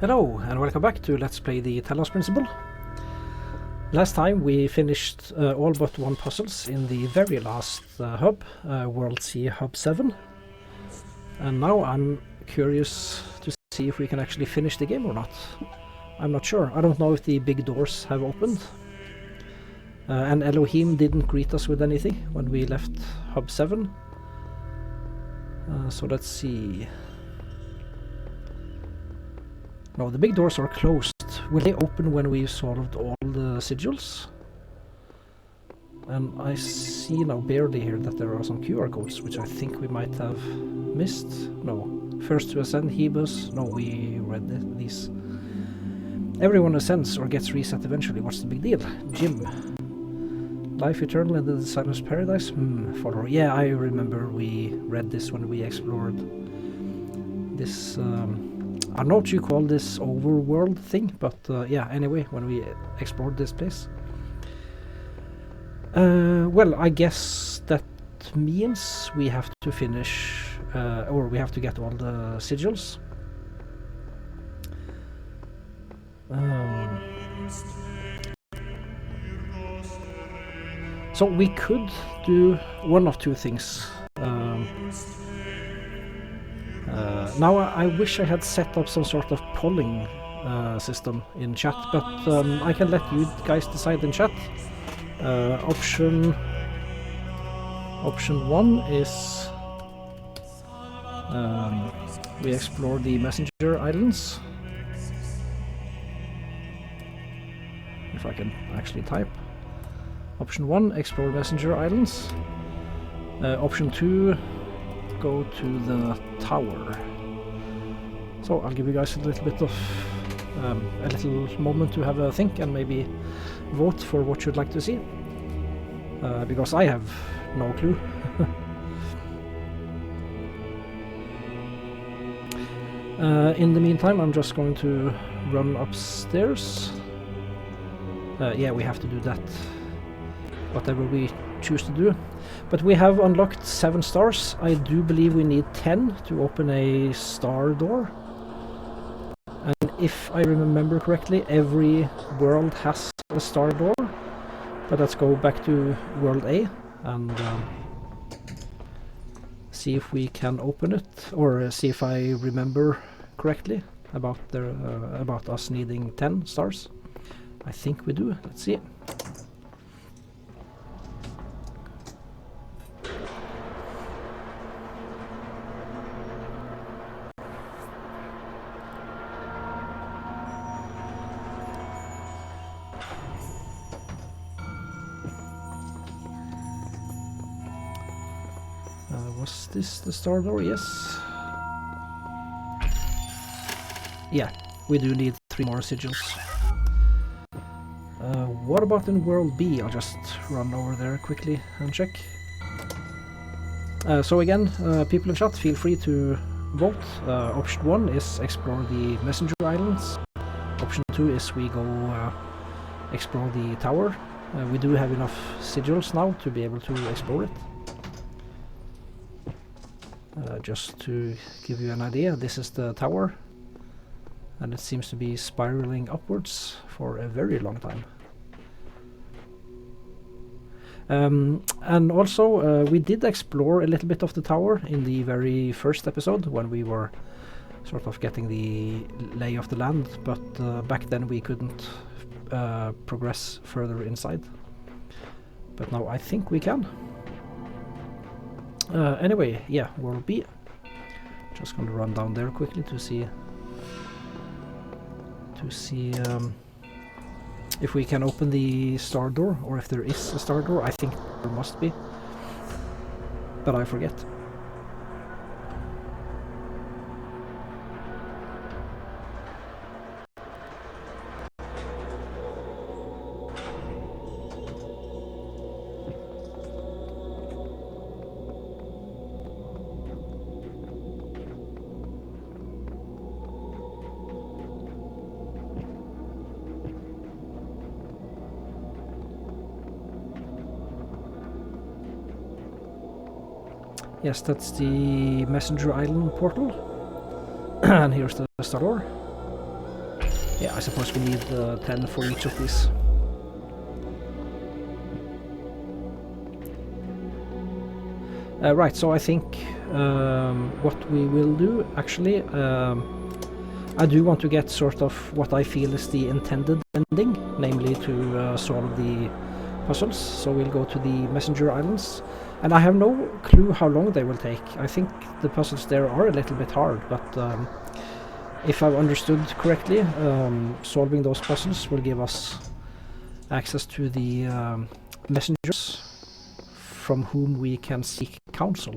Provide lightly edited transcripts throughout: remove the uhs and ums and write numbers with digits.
Hello and welcome back to Let's Play the Talos Principle. Last time we finished all but one puzzles in the very last hub, World C Hub 7. And now I'm curious to see if we can actually finish the game or not. I'm not sure. I don't know if the big doors have opened. And Elohim didn't greet us with anything when we left Hub 7. So let's see. No, the big doors are closed. Will they open when we've solved all the sigils? And I see now barely here that there are some QR codes, which I think we might have missed. No. First to ascend, Hebus. No, we read these. Everyone ascends or gets reset eventually. What's the big deal? Jim. Life eternal in the Designer's Paradise? Follower. Yeah, I remember we read this when we explored this... I don't know what you call this overworld thing, but yeah, anyway, when we explored this place. Well, I guess that means we have to finish, or we have to get all the sigils. So we could do one of two things. Now I wish I had set up some sort of polling system in chat, but I can let you guys decide in chat. Option 1 is we explore the Messenger Islands. If I can actually type. Option 1, explore Messenger Islands. Option 2, go to the tower. So I'll give you guys a little bit of a little moment to have a think and maybe vote for what you'd like to see, because I have no clue. In the meantime, I'm just going to run upstairs. Yeah, we have to do that, whatever we choose to do. But we have unlocked 7 stars. I do believe we need 10 to open a star door. And if I remember correctly, every world has a star door. But let's go back to World A and see if we can open it, or see if I remember correctly about about us needing 10 stars. I think we do. Let's see. Was this the star door? Yes. Yeah, we do need 3 more sigils. What about in World B? I'll just run over there quickly and check. So again, people in chat, feel free to vote. Option 1 is explore the Messenger Islands. Option 2 is we go explore the tower. We do have enough sigils now to be able to explore it. Just to give you an idea, this is the tower, and it seems to be spiraling upwards for a very long time. And also we did explore a little bit of the tower in the very first episode when we were sort of getting the lay of the land, but back then we couldn't progress further inside. But now I think we can. Anyway, yeah, World B. Just gonna run down there quickly to see if we can open the star door, or if there is a star door. I think there must be, but I forget. Yes, that's the Messenger Island portal. And here's the star door. Yeah, I suppose we need 10 for each of these. Right, so I think what we will do, actually, I do want to get sort of what I feel is the intended ending, namely to solve the puzzles. So we'll go to the Messenger Islands, and I have no clue how long they will take. I think the puzzles there are a little bit hard, but if I've understood correctly, solving those puzzles will give us access to the messengers from whom we can seek counsel.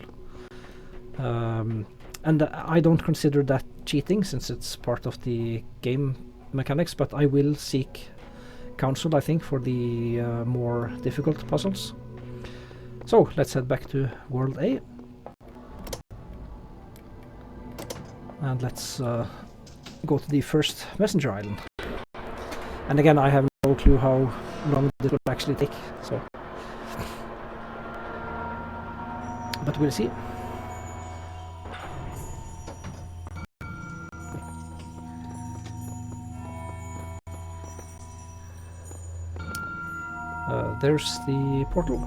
And I don't consider that cheating, since it's part of the game mechanics, but I will seek counsel, I think, for the more difficult puzzles. So let's head back to World A. And let's go to the first messenger island. And again, I have no clue how long this will actually take, so... but we'll see. There's the portal.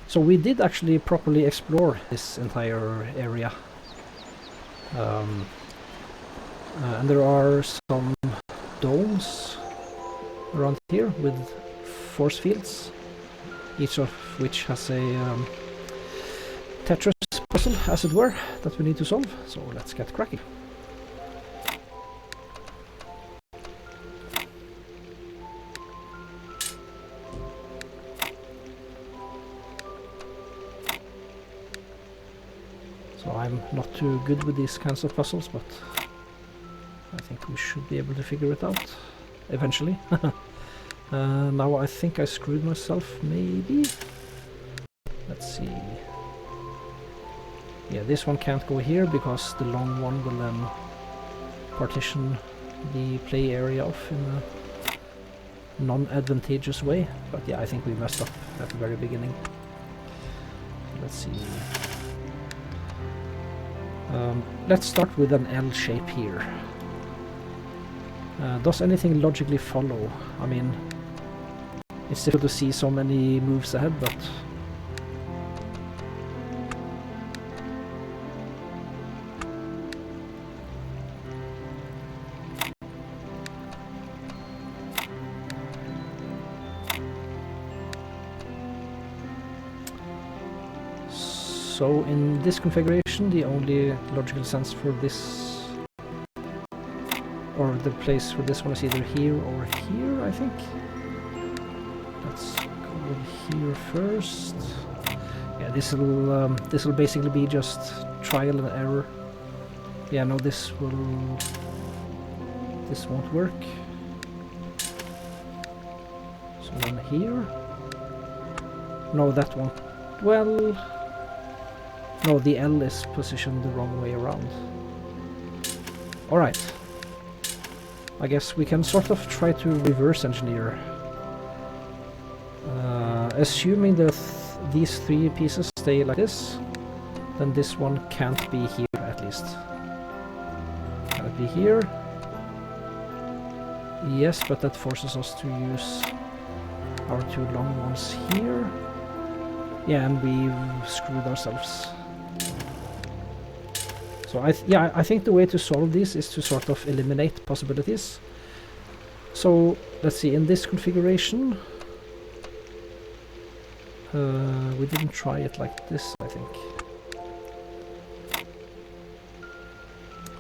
So we did actually properly explore this entire area. And there are some domes around here with force fields, each of which has a Tetris puzzle, as it were, that we need to solve. So let's get cracking. So I'm not too good with these kinds of puzzles, but I think we should be able to figure it out eventually. Now I think I screwed myself, maybe? Let's see. Yeah, this one can't go here because the long one will then partition the play area off in a non-advantageous way. But yeah, I think we messed up at the very beginning. Let's see. Let's start with an L shape here. Does anything logically follow? I mean, it's difficult to see so many moves ahead, but... So in this configuration, the only logical sense for this, or the place for this one, is either here or here, I think. Let's go here first. Yeah, this will basically be just trial and error. Yeah, no, this won't work. So then here. No, that won't. Well. No, the L is positioned the wrong way around. Alright. I guess we can sort of try to reverse engineer. Assuming that these three pieces stay like this, then this one can't be here, at least. Can it be here? Yes, but that forces us to use our two long ones here. Yeah, and we've screwed ourselves. So I think the way to solve this is to sort of eliminate possibilities. So let's see, in this configuration, we didn't try it like this, I think.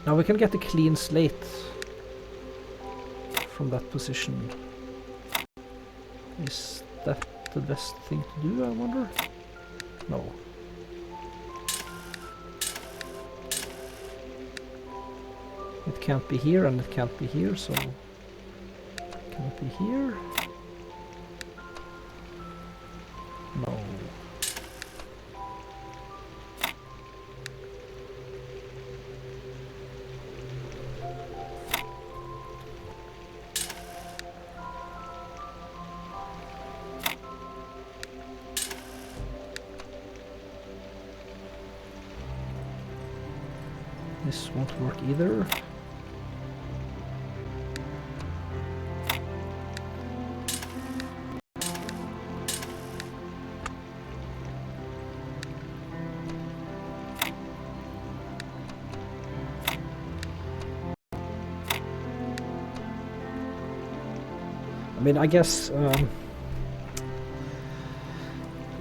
Now we can get a clean slate from that position. Is that the best thing to do, I wonder? No. It can't be here and it can't be here, so... Can it be here? No. This won't work either. I mean, I guess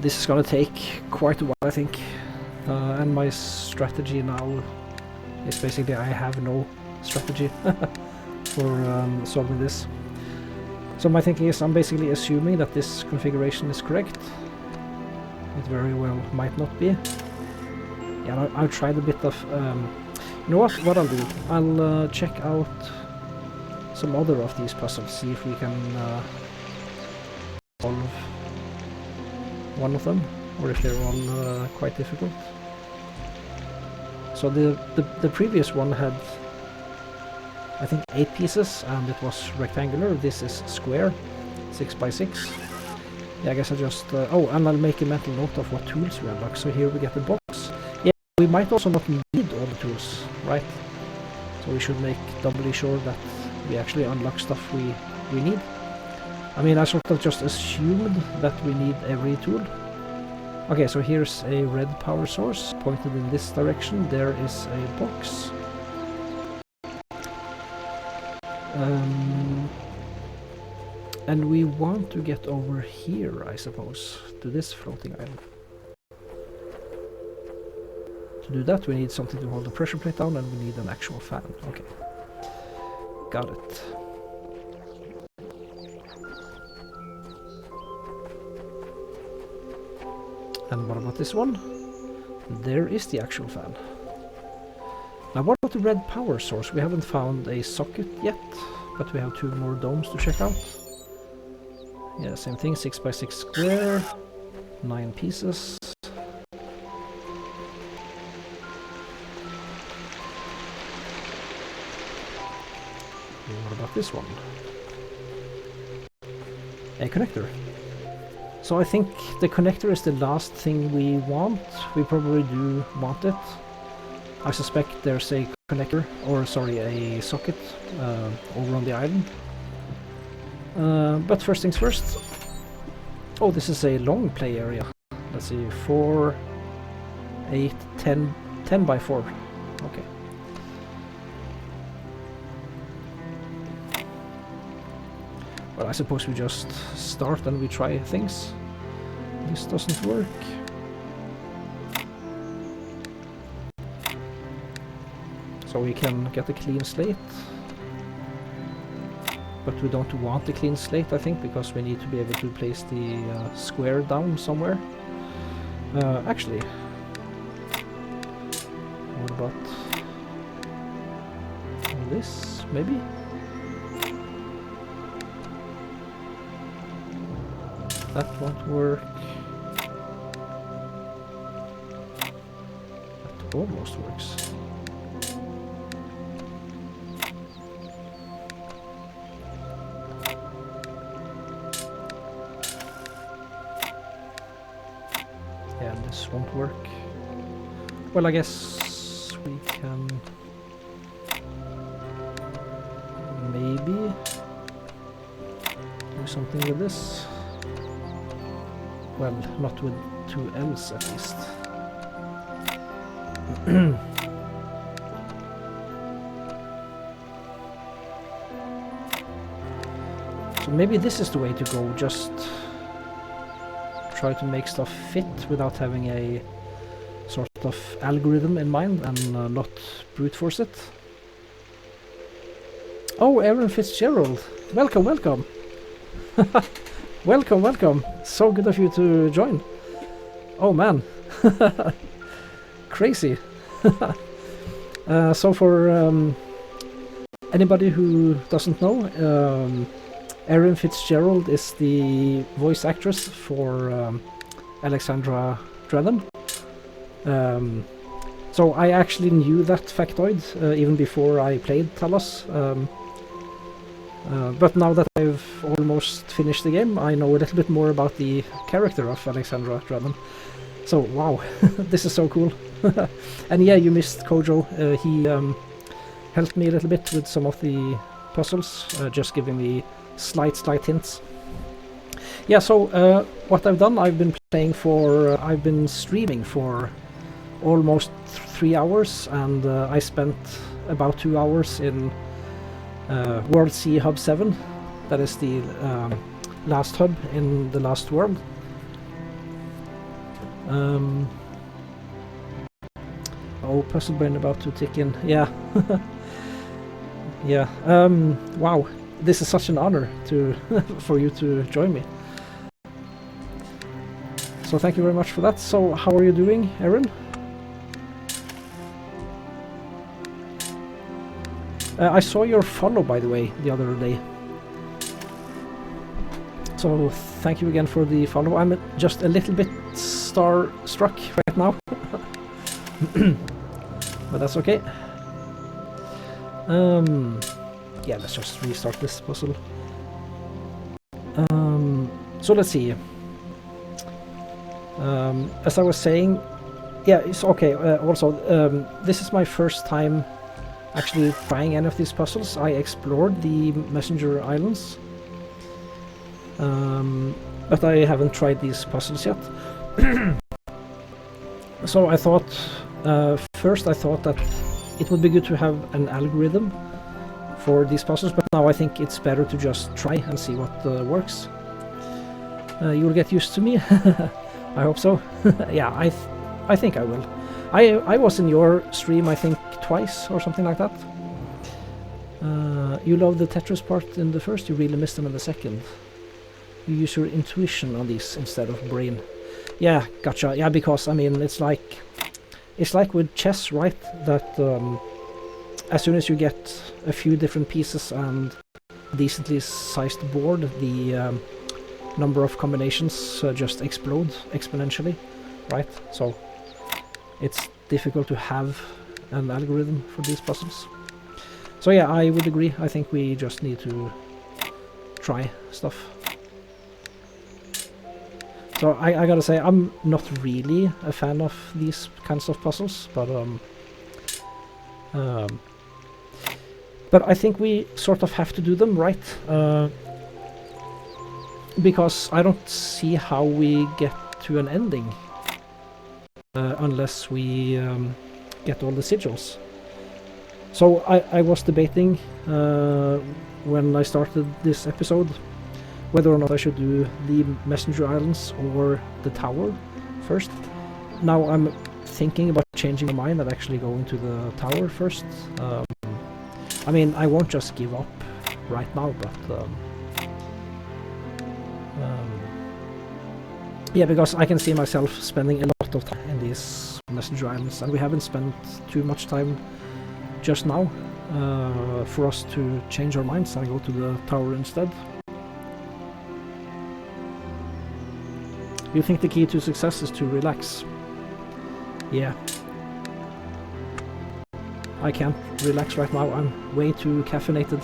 this is gonna take quite a while, I think. And my strategy now is basically I have no strategy for solving this. So my thinking is I'm basically assuming that this configuration is correct. It very well might not be. Yeah, I'll try a bit of... you know what I'll do? I'll check out some other of these puzzles, see if we can solve one of them, or if they're all quite difficult. So the previous one had, I think, 8 pieces, and it was rectangular. This is square, 6 by 6. Yeah, I guess I just... oh, and I'll make a mental note of what tools we unlock. So here we get the box. Yeah, we might also not need all the tools, right? So we should make doubly sure that we actually unlock stuff we need. I mean, I sort of just assumed that we need every tool. Okay, so here's a red power source pointed in this direction. There is a box. And we want to get over here, I suppose, to this floating island. To do that, we need something to hold the pressure plate down, and we need an actual fan. Okay. Got it. And what about this one? There is the actual fan. Now what about the red power source? We haven't found a socket yet, but we have 2 more domes to check out. Yeah, same thing, 6 by 6 square, 9 pieces. What about this one? A connector. So I think the connector is the last thing we want. We probably do want it. I suspect there's a connector, or sorry, a socket over on the island. But first things first. Oh, this is a long play area. Let's see, 4, 8, 10, 10 by 4. Okay. Well, I suppose we just start and we try things. This doesn't work. So we can get a clean slate. But we don't want a clean slate, I think, because we need to be able to place the square down somewhere. Actually, what about this, maybe? That won't work. That almost works. Yeah, this won't work. Well, I guess we can maybe do something with this. Well, not with 2 L's at least. So maybe this is the way to go, just try to make stuff fit without having a sort of algorithm in mind and not brute force it. Oh, Aaron Fitzgerald! Welcome, welcome! Welcome, welcome! So good of you to join. Oh man, crazy. So for anybody who doesn't know, Erin Fitzgerald is the voice actress for Alexandra Drennan. So I actually knew that factoid even before I played Talos. But now that I've almost finished the game, I know a little bit more about the character of Alexandra Drennan. So, wow, this is so cool. And yeah, you missed Kojo. He helped me a little bit with some of the puzzles, just giving me slight hints. Yeah, so what I've done, I've been streaming for almost 3 hours, and I spent about 2 hours in World Sea Hub 7, That is the last hub in the last world. Oh, puzzle brain about to tick in. Yeah. Yeah. Wow. This is such an honor to for you to join me. So thank you very much for that. So how are you doing, Erin? I saw your follow, by the way, the other day. So thank you again for the follow. I'm just a little bit starstruck right now. But that's okay. Yeah, let's just restart this puzzle. So let's see. As I was saying, yeah, it's okay. Also, this is my first time actually trying any of these puzzles. I explored the Messenger Islands, but I haven't tried these puzzles yet. So I thought, first I thought that it would be good to have an algorithm for these puzzles, but now I think it's better to just try and see what works. You'll get used to me. I hope so. Yeah, I think I will. I was in your stream, I think, twice or something like that. You love the Tetris part in the first, you really missed them in the second. You use your intuition on these instead of brain. Yeah, gotcha. Yeah, because I mean, it's like with chess, right? That as soon as you get a few different pieces and decently sized board, the number of combinations just explode exponentially, right? So it's difficult to have an algorithm for these puzzles. So yeah, I would agree. I think we just need to try stuff. So I gotta say, I'm not really a fan of these kinds of puzzles, but I think we sort of have to do them, right? Because I don't see how we get to an ending unless we get all the sigils. So I was debating when I started this episode whether or not I should do the Messenger Islands or the tower first. Now I'm thinking about changing my mind and actually going to the tower first. I mean, I won't just give up right now, but yeah, because I can see myself spending a lot of time in these Messenger Islands, and we haven't spent too much time just now for us to change our minds and go to the tower instead. You think the key to success is to relax? Yeah. I can't relax right now, I'm way too caffeinated.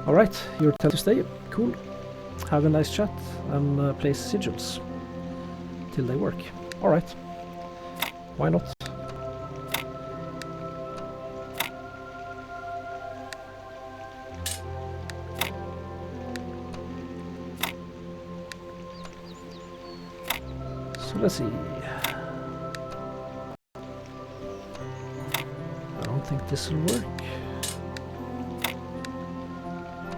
Alright, you're telling to stay. Cool. Have a nice chat and play sigils till they work. Alright. Why not? So let's see. I don't think this will work.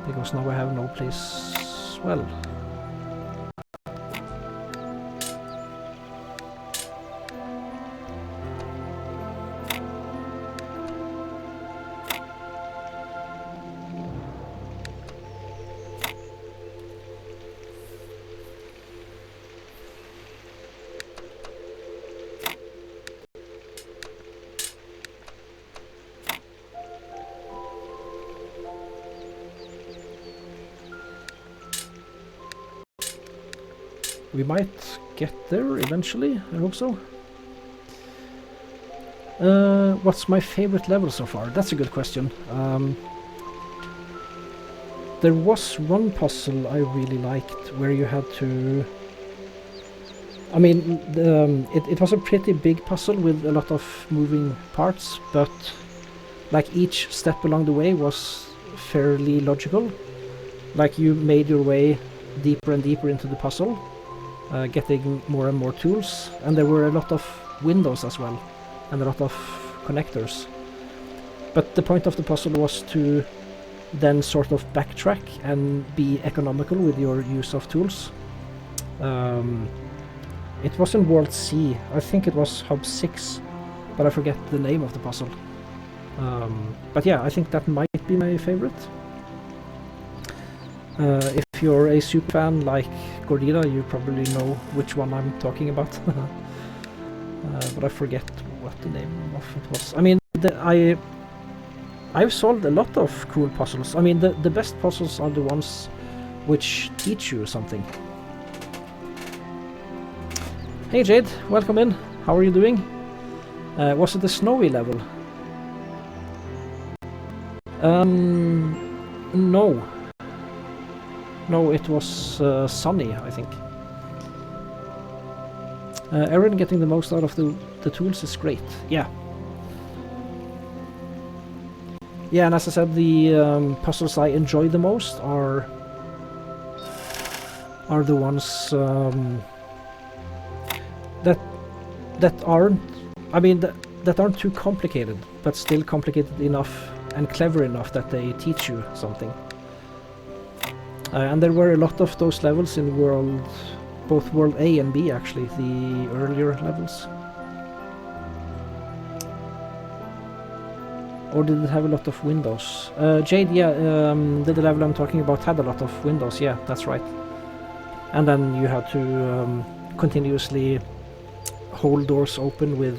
Because now I have no place, well... We might get there eventually, I hope so. What's my favorite level so far? That's a good question. There was one puzzle I really liked where you had to... I mean, it was a pretty big puzzle with a lot of moving parts, but like each step along the way was fairly logical. Like you made your way deeper and deeper into the puzzle. Getting more and more tools, and there were a lot of windows as well, and a lot of connectors. But the point of the puzzle was to then sort of backtrack and be economical with your use of tools. It was in World C. I think it was Hub 6, but I forget the name of the puzzle. But yeah, I think that might be my favorite. If you're a super fan like Gordita, you probably know which one I'm talking about. But I forget what the name of it was. I mean, I've solved a lot of cool puzzles. I mean, the best puzzles are the ones which teach you something. Hey Jade, welcome in. How are you doing? Was it the snowy level? No. No, it was sunny, I think. Aaron getting the most out of the tools is great. Yeah. Yeah, and as I said, the puzzles I enjoy the most are the ones that aren't, I mean, that aren't too complicated, but still complicated enough and clever enough that they teach you something. And there were a lot of those levels in both World A and B, actually, the earlier levels. Or did it have a lot of windows? Jade, yeah, the level I'm talking about had a lot of windows, yeah, that's right. And then you had to continuously hold doors open with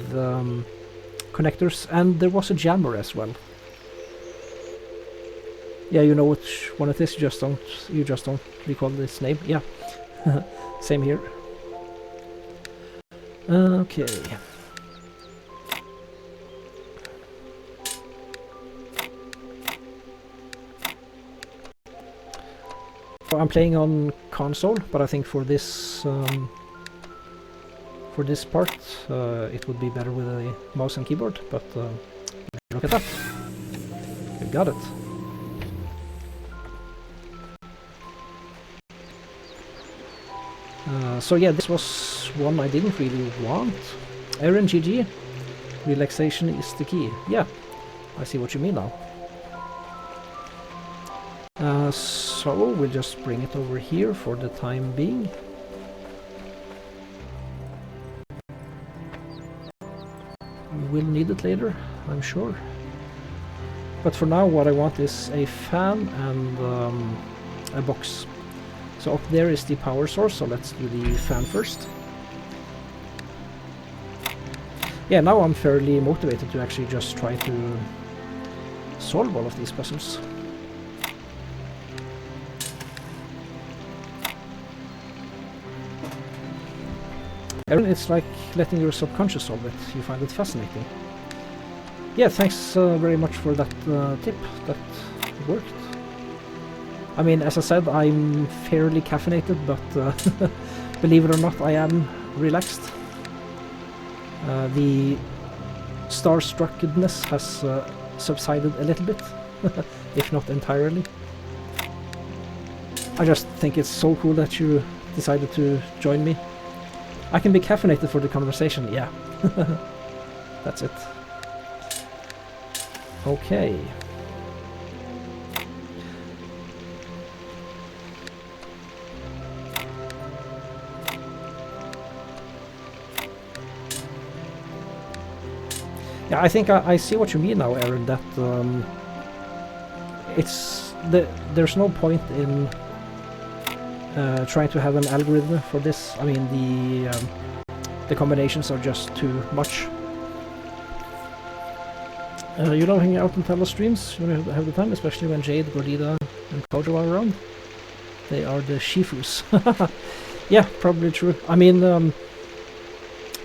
connectors, and there was a jammer as well. Yeah, you know which one it is, you just don't recall its name. Yeah, same here. Okay. I'm playing on console, but I think for this part, it would be better with a mouse and keyboard. But look at that, we got it. So yeah, this was one I didn't really want. Aaron GG, relaxation is the key. Yeah, I see what you mean now. So we'll just bring it over here for the time being. We'll need it later, I'm sure. But for now, what I want is a fan and a box. So up there is the power source, so let's do the fan first. Yeah, now I'm fairly motivated to actually just try to solve all of these puzzles. It's like letting your subconscious solve it. You find it fascinating. Yeah, thanks very much for that tip. That worked. I mean, as I said, I'm fairly caffeinated, but believe it or not, I am relaxed. The starstruckedness has subsided a little bit, if not entirely. I just think it's so cool that you decided to join me. I can be caffeinated for the conversation, yeah. That's it. Okay. Yeah, I think I see what you mean now, Aaron, that there's no point in trying to have an algorithm for this. I mean, the combinations are just too much. You don't hang out on Talos streams when you have the time, especially when Jade, Gordita, and Kojo are around. They are the Shifus. Yeah, probably true. I mean,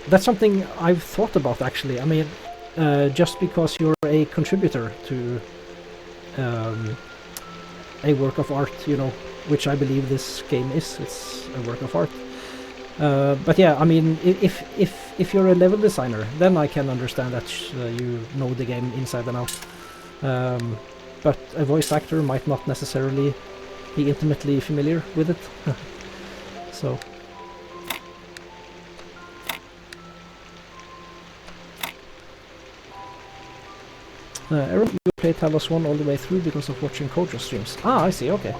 that's something I've thought about, actually. I mean, just because you're a contributor to a work of art, you know, which I believe this game is. It's a work of art. But yeah, I mean, if you're a level designer, then I can understand that you know the game inside and out. But a voice actor might not necessarily be intimately familiar with it. So. Aaron, you play Talos 1 all the way through because of watching Kojo streams. Ah, I see, okay.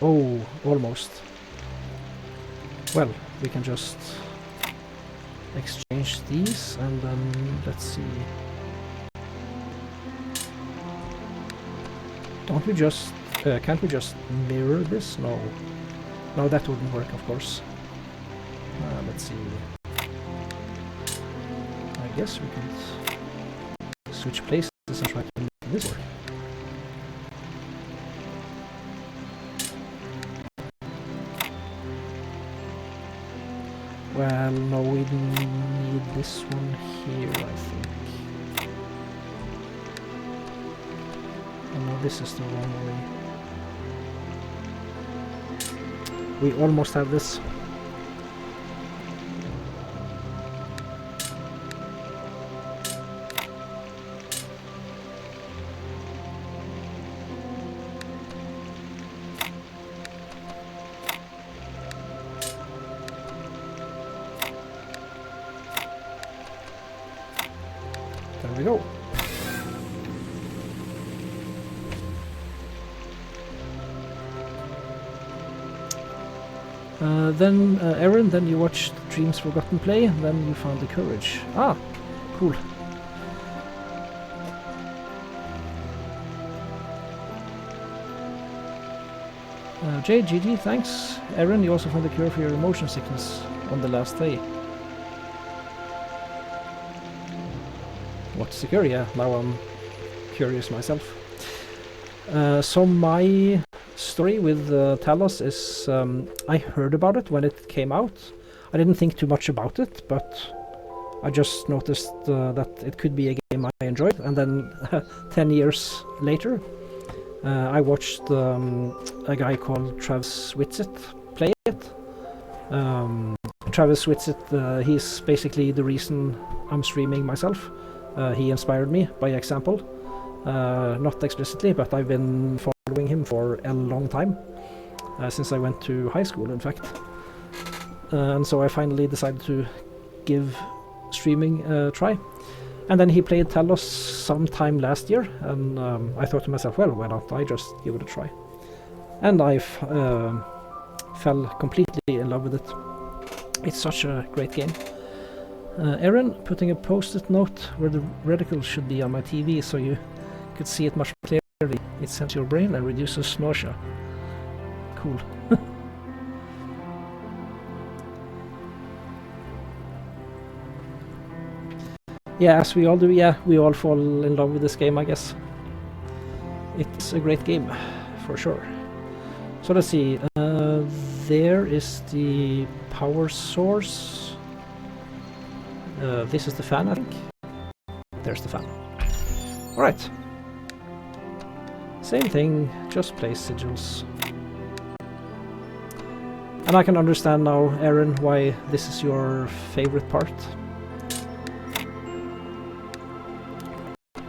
Oh, almost. Well, we can just exchange these and then let's see. Don't we just... can't we just mirror this? No. No, that wouldn't work, of course. Let's see. I guess we could switch places and try to make this work. Well, no, we need this one here, I think. Oh no, this is the wrong way. We almost have this. There we go. Then, Aaron, then you watched Dream's Forgotten Play, then you found the courage. Ah, cool. Jay, GG, thanks. Aaron, you also found the cure for your motion sickness on the last day. What's the cure? Yeah, now I'm curious myself. So my story with Talos is I heard about it when it came out. I didn't think too much about it, but I just noticed that it could be a game I enjoyed, and then 10 years later I watched a guy called Travis Whitsitt play it. Travis Whitsitt, he's basically the reason I'm streaming myself. He inspired me by example. Not explicitly, but I've been following him for a long time, since I went to high school, in fact. And so I finally decided to give streaming a try. And then he played Talos sometime last year, and I thought to myself, well, why not I just give it a try? And I fell completely in love with it. It's such a great game. Aaron, putting a post-it note where the reticle should be on my TV so you could see it much more clearly. It sends your brain and reduces nausea. Cool. Yeah, as we all do, yeah, we all fall in love with this game, I guess. It's a great game, for sure. So let's see, there is the power source. This is the fan, I think. There's the fan. Alright. Same thing, just place sigils. And I can understand now, Aaron, why this is your favorite part.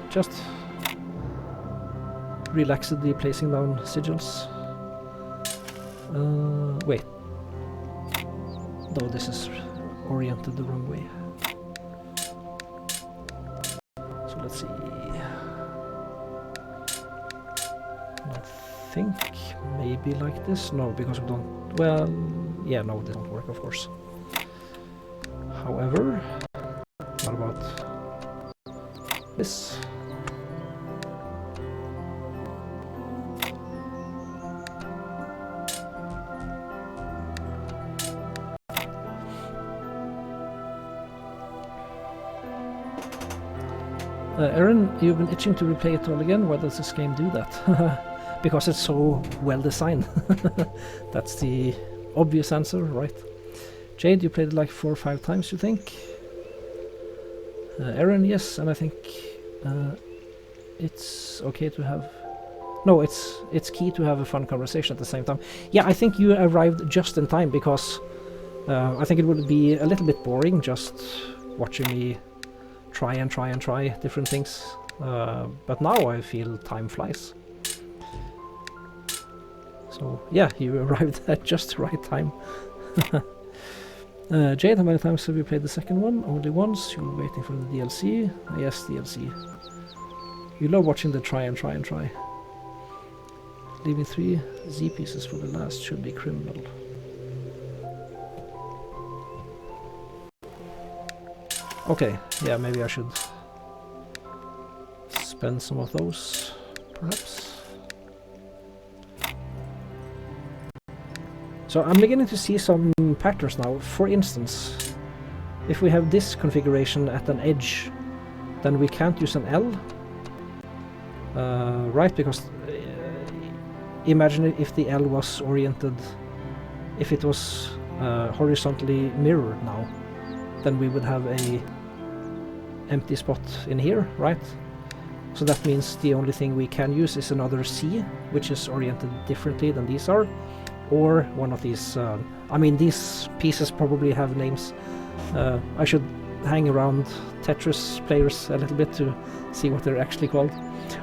Just relaxedly placing down sigils. Wait. No, this is oriented the wrong way. So let's see. I think maybe like this. No, because we don't. Well, yeah, no, they don't work, of course. However, what about this? Aaron, you've been itching to replay it all again. Why does this game do that? Because it's so well designed. That's the obvious answer, right? Jade, you played it like 4 or 5 times, you think? Aaron, yes, and I think it's okay to have... No, it's key to have a fun conversation at the same time. Yeah, I think you arrived just in time, because I think it would be a little bit boring just watching me try different things. But now I feel time flies. So yeah, you arrived at just the right time. Jade, how many times have you played the second one? Only once. You're waiting for the DLC. Yes, DLC. You love watching the try and try and try. Leaving 3 Z pieces for the last should be criminal. Okay, yeah, maybe I should spend some of those, perhaps. So I'm beginning to see some patterns now. For instance, if we have this configuration at an edge, then we can't use an L. Right, because imagine if the L was oriented, if it was horizontally mirrored now, then we would have a empty spot in here, right? So that means the only thing we can use is another C, which is oriented differently than these are, or one of these. I mean, these pieces probably have names. I should hang around Tetris players a little bit to see what they're actually called.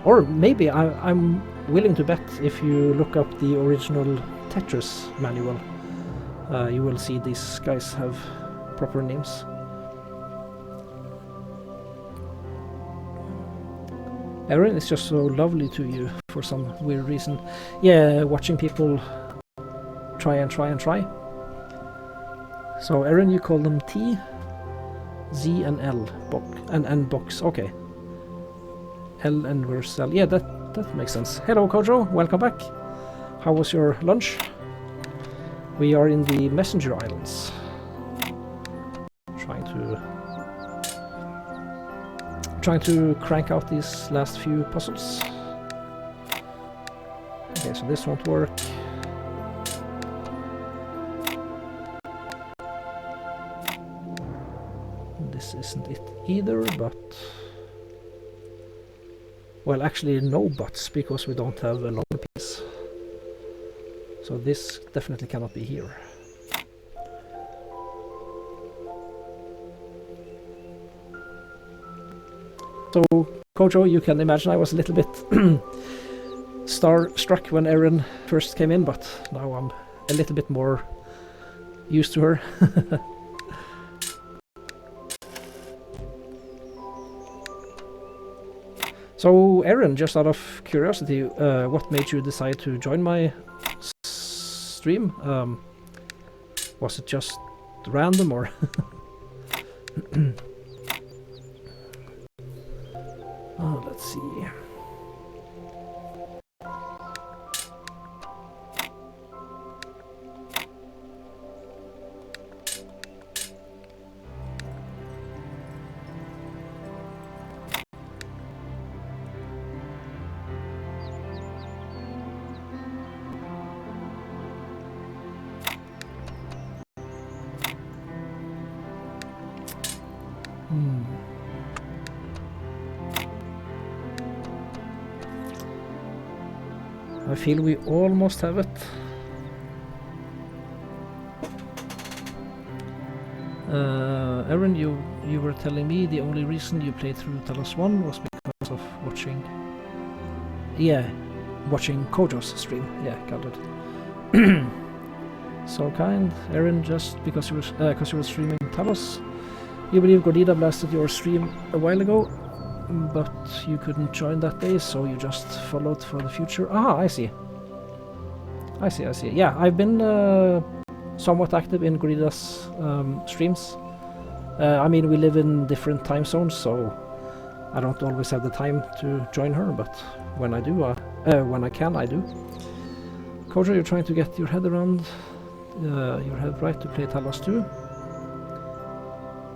Or maybe I'm willing to bet if you look up the original Tetris manual, you will see these guys have proper names. Erin, it's just so lovely to you for some weird reason. Yeah, watching people try and try and try. So Erin, you call them T, Z and L, and box. Okay. L and where's L? Yeah, that makes sense. Hello Kojo, welcome back. How was your lunch? We are in the Messenger Islands. Trying to crank out these last few puzzles. Okay, so this won't work. This isn't it either, but... Well, actually no buts, because we don't have a long piece. So this definitely cannot be here. So, Kojo, you can imagine I was a little bit starstruck when Erin first came in, but now I'm a little bit more used to her. So, Erin, just out of curiosity, what made you decide to join my stream? Was it just random, or...? Oh, let's see. I feel we almost have it. Erin, you were telling me the only reason you played through Talos 1 was because of watching... Yeah, watching Kojo's stream. Yeah, got it. So kind, Erin, just because you were streaming Talos. You believe Gordita blasted your stream a while ago, but you couldn't join that day, so you just followed for the future. Ah, I see. Yeah, I've been somewhat active in Gordita's streams. I mean, we live in different time zones, so I don't always have the time to join her, but when I do, when I can, I do. Kojo, you're trying to get your head around your head right to play Talos 2.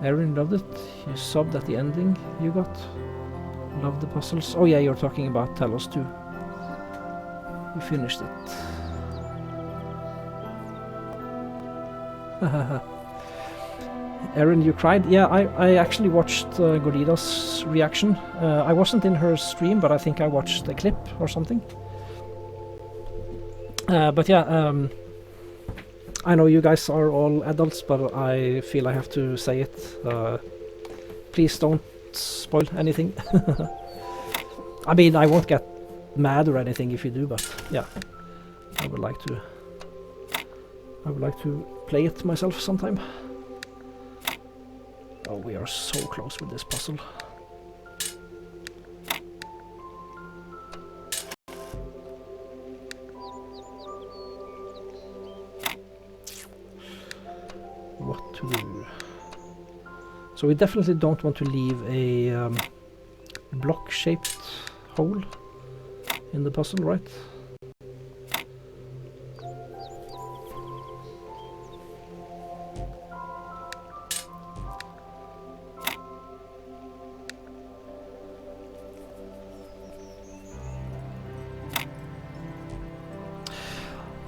Erin loved it. You subbed at the ending you got. Love the puzzles. Oh yeah, you're talking about Talos 2. You finished it. Erin, you cried? Yeah, I actually watched Gordita's reaction. I wasn't in her stream, but I think I watched a clip or something. But yeah, I know you guys are all adults, but I feel I have to say it. Please don't spoil anything. I mean, I won't get mad or anything if you do, but yeah. I would like to play it myself sometime. Oh, we are so close with this puzzle. What to do? So we definitely don't want to leave a block-shaped hole in the puzzle, right?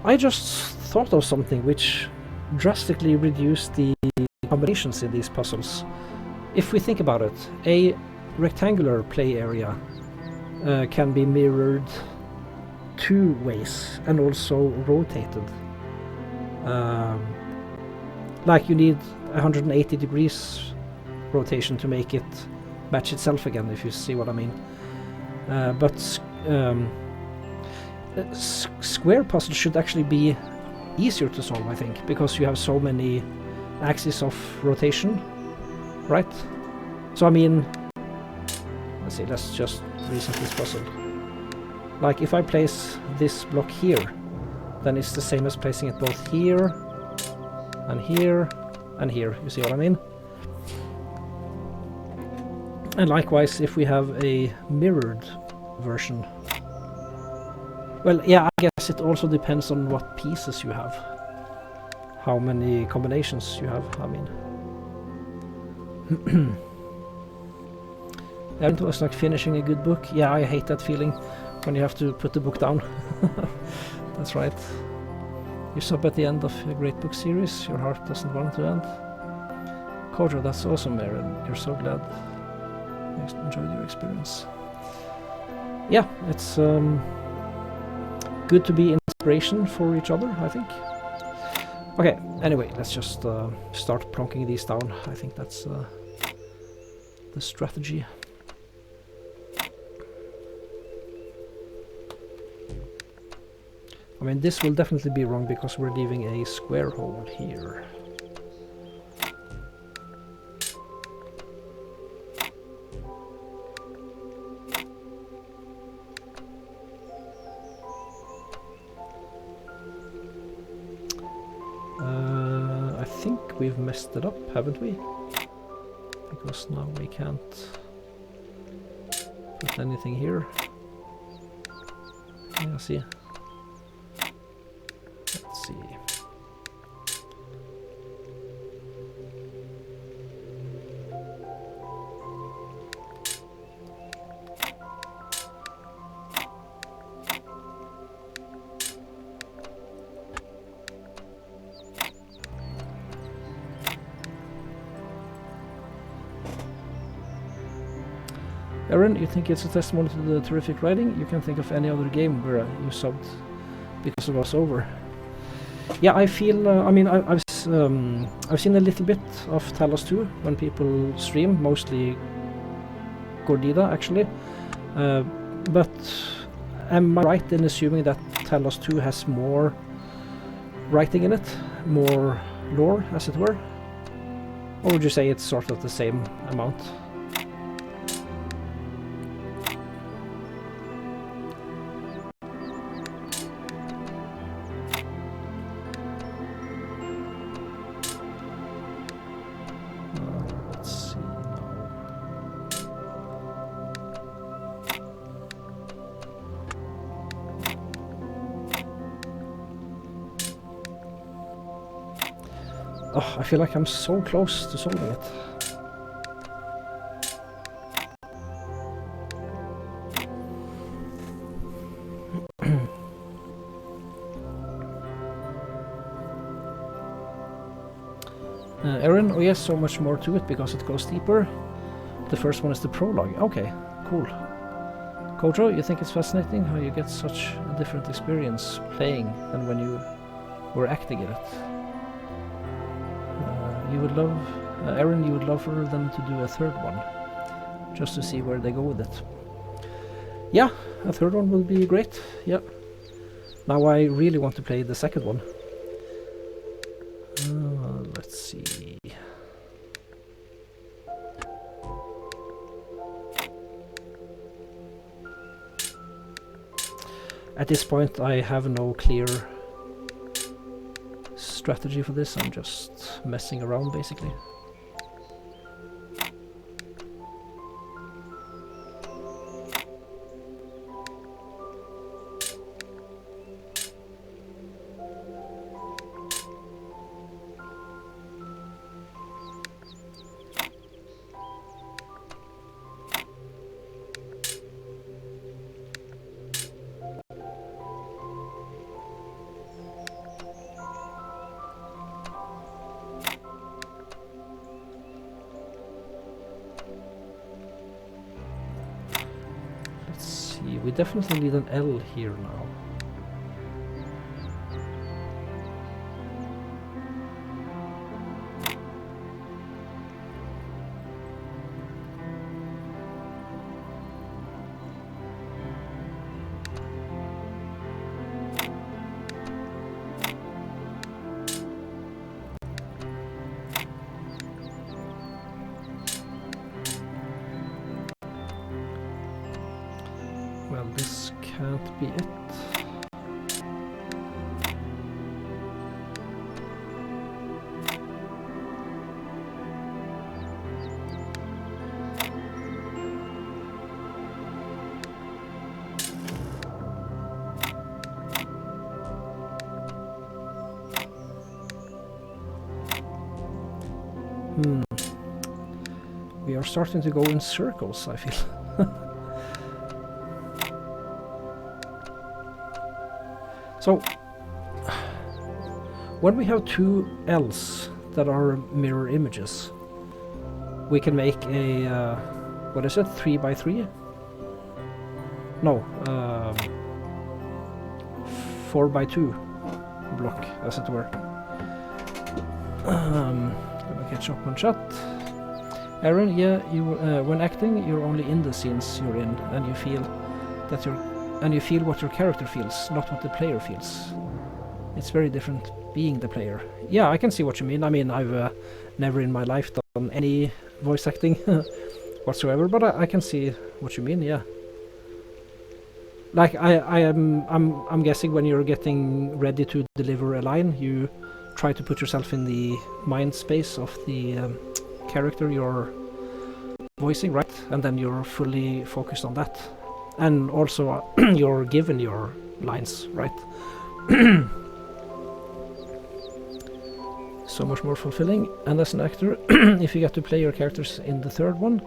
I just thought of something which drastically reduced the combinations in these puzzles. If we think about it, a rectangular play area can be mirrored 2 ways and also rotated. Like you need 180 degrees rotation to make it match itself again, if you see what I mean. Square puzzles should actually be easier to solve, I think, because you have so many axes of rotation, right? So I mean, let's see, let's just reset this puzzle. Like if I place this block here, then it's the same as placing it both here and here and here, you see what I mean? And likewise, if we have a mirrored version, well, yeah, I guess it also depends on what pieces you have. How many combinations you have, I mean. It was like finishing a good book. Yeah, I hate that feeling when you have to put the book down. That's right. You stop at the end of a great book series, your heart doesn't want to end. Kojo, that's awesome, Aaron. You're so glad you enjoyed your experience. Yeah, it's good to be inspiration for each other, I think. Okay, anyway, let's just start plonking these down. I think that's the strategy. I mean, this will definitely be wrong because we're leaving a square hole here. I think we've messed it up, haven't we? Because now we can't put anything here. Yeah, see. Let's see. Aaron, you think it's a testimony to the terrific writing? You can think of any other game where you subbed because it was over. Yeah, I feel. I mean, I've seen a little bit of Talos 2 when people stream, mostly Gordida actually. But am I right in assuming that Talos 2 has more writing in it, more lore, as it were? Or would you say it's sort of the same amount? Oh, I feel like I'm so close to solving it. Aaron, oh yes, so much more to it because it goes deeper. The first one is the prologue. Okay, cool. Kojo, you think it's fascinating how you get such a different experience playing than when you were acting in it? You would love, Aaron, you would love for them to do a third one, just to see where they go with it. Yeah, a third one will be great, yeah. Now I really want to play the second one. Let's see. At this point I have no clear strategy for this. I'm just messing around basically. We definitely need an L here now. Well, this can't be it. We are starting to go in circles, I feel. So, when we have two L's that are mirror images, we can make a, what is it, 3x3? No, 4x2 block, as it were. Let me catch up on chat. Aaron, yeah, you when acting, you're only in the scenes you're in, and you feel that you feel what your character feels, not what the player feels. It's very different being the player. Yeah, I can see what you mean. I mean, I've never in my life done any voice acting whatsoever, but I can see what you mean. Yeah. Like I'm guessing when you're getting ready to deliver a line, you try to put yourself in the mind space of the character you're voicing, right? And then you're fully focused on that. And also you're given your lines, right? So much more fulfilling. And as an actor, if you get to play your characters in the third one,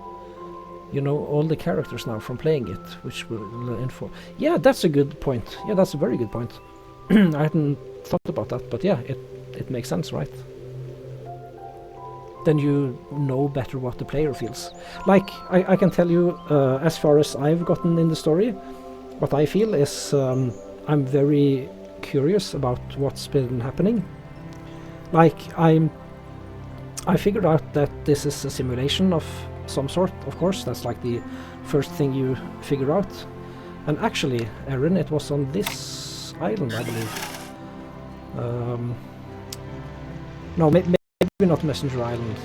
you know all the characters now from playing it, which will inform. Yeah, that's a good point. Yeah, that's a very good point. I hadn't thought about that, but yeah, it makes sense, right? Then you know better what the player feels. Like, I can tell you, as far as I've gotten in the story, what I feel is I'm very curious about what's been happening. Like, I figured out that this is a simulation of some sort, of course. That's like the first thing you figure out. And actually, Aaron, it was on this island, I believe. No, maybe not Messenger Island.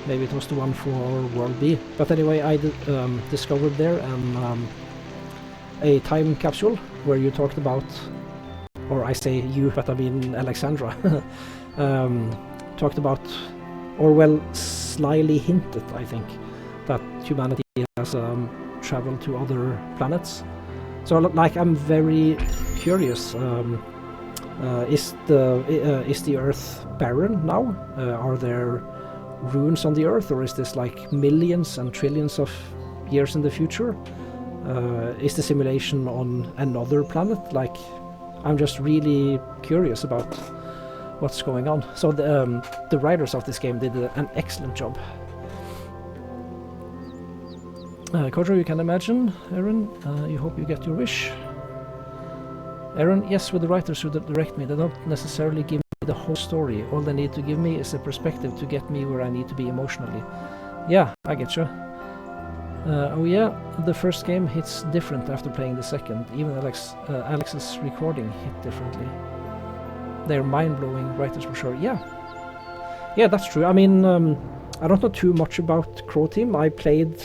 Maybe it was the one for World B. But anyway, I discovered there a time capsule where you talked about, or I say you, but I mean Alexandra, talked about, or well, slyly hinted, I think, that humanity has traveled to other planets. So, like, I'm very curious. Is the Earth barren now? Are there ruins on the Earth, or is this like millions and trillions of years in the future? Is the simulation on another planet? Like, I'm just really curious about what's going on. So the writers of this game did an excellent job. Kojo, you can imagine, Aaron. You hope you get your wish. Aaron, yes, with the writers who direct me, they don't necessarily give me the whole story. All they need to give me is a perspective to get me where I need to be emotionally. Yeah, I get you. Oh yeah, the first game hits different after playing the second. Even Alex's recording hit differently. They're mind-blowing writers for sure. Yeah, that's true. I mean, I don't know too much about Crow Team. I played,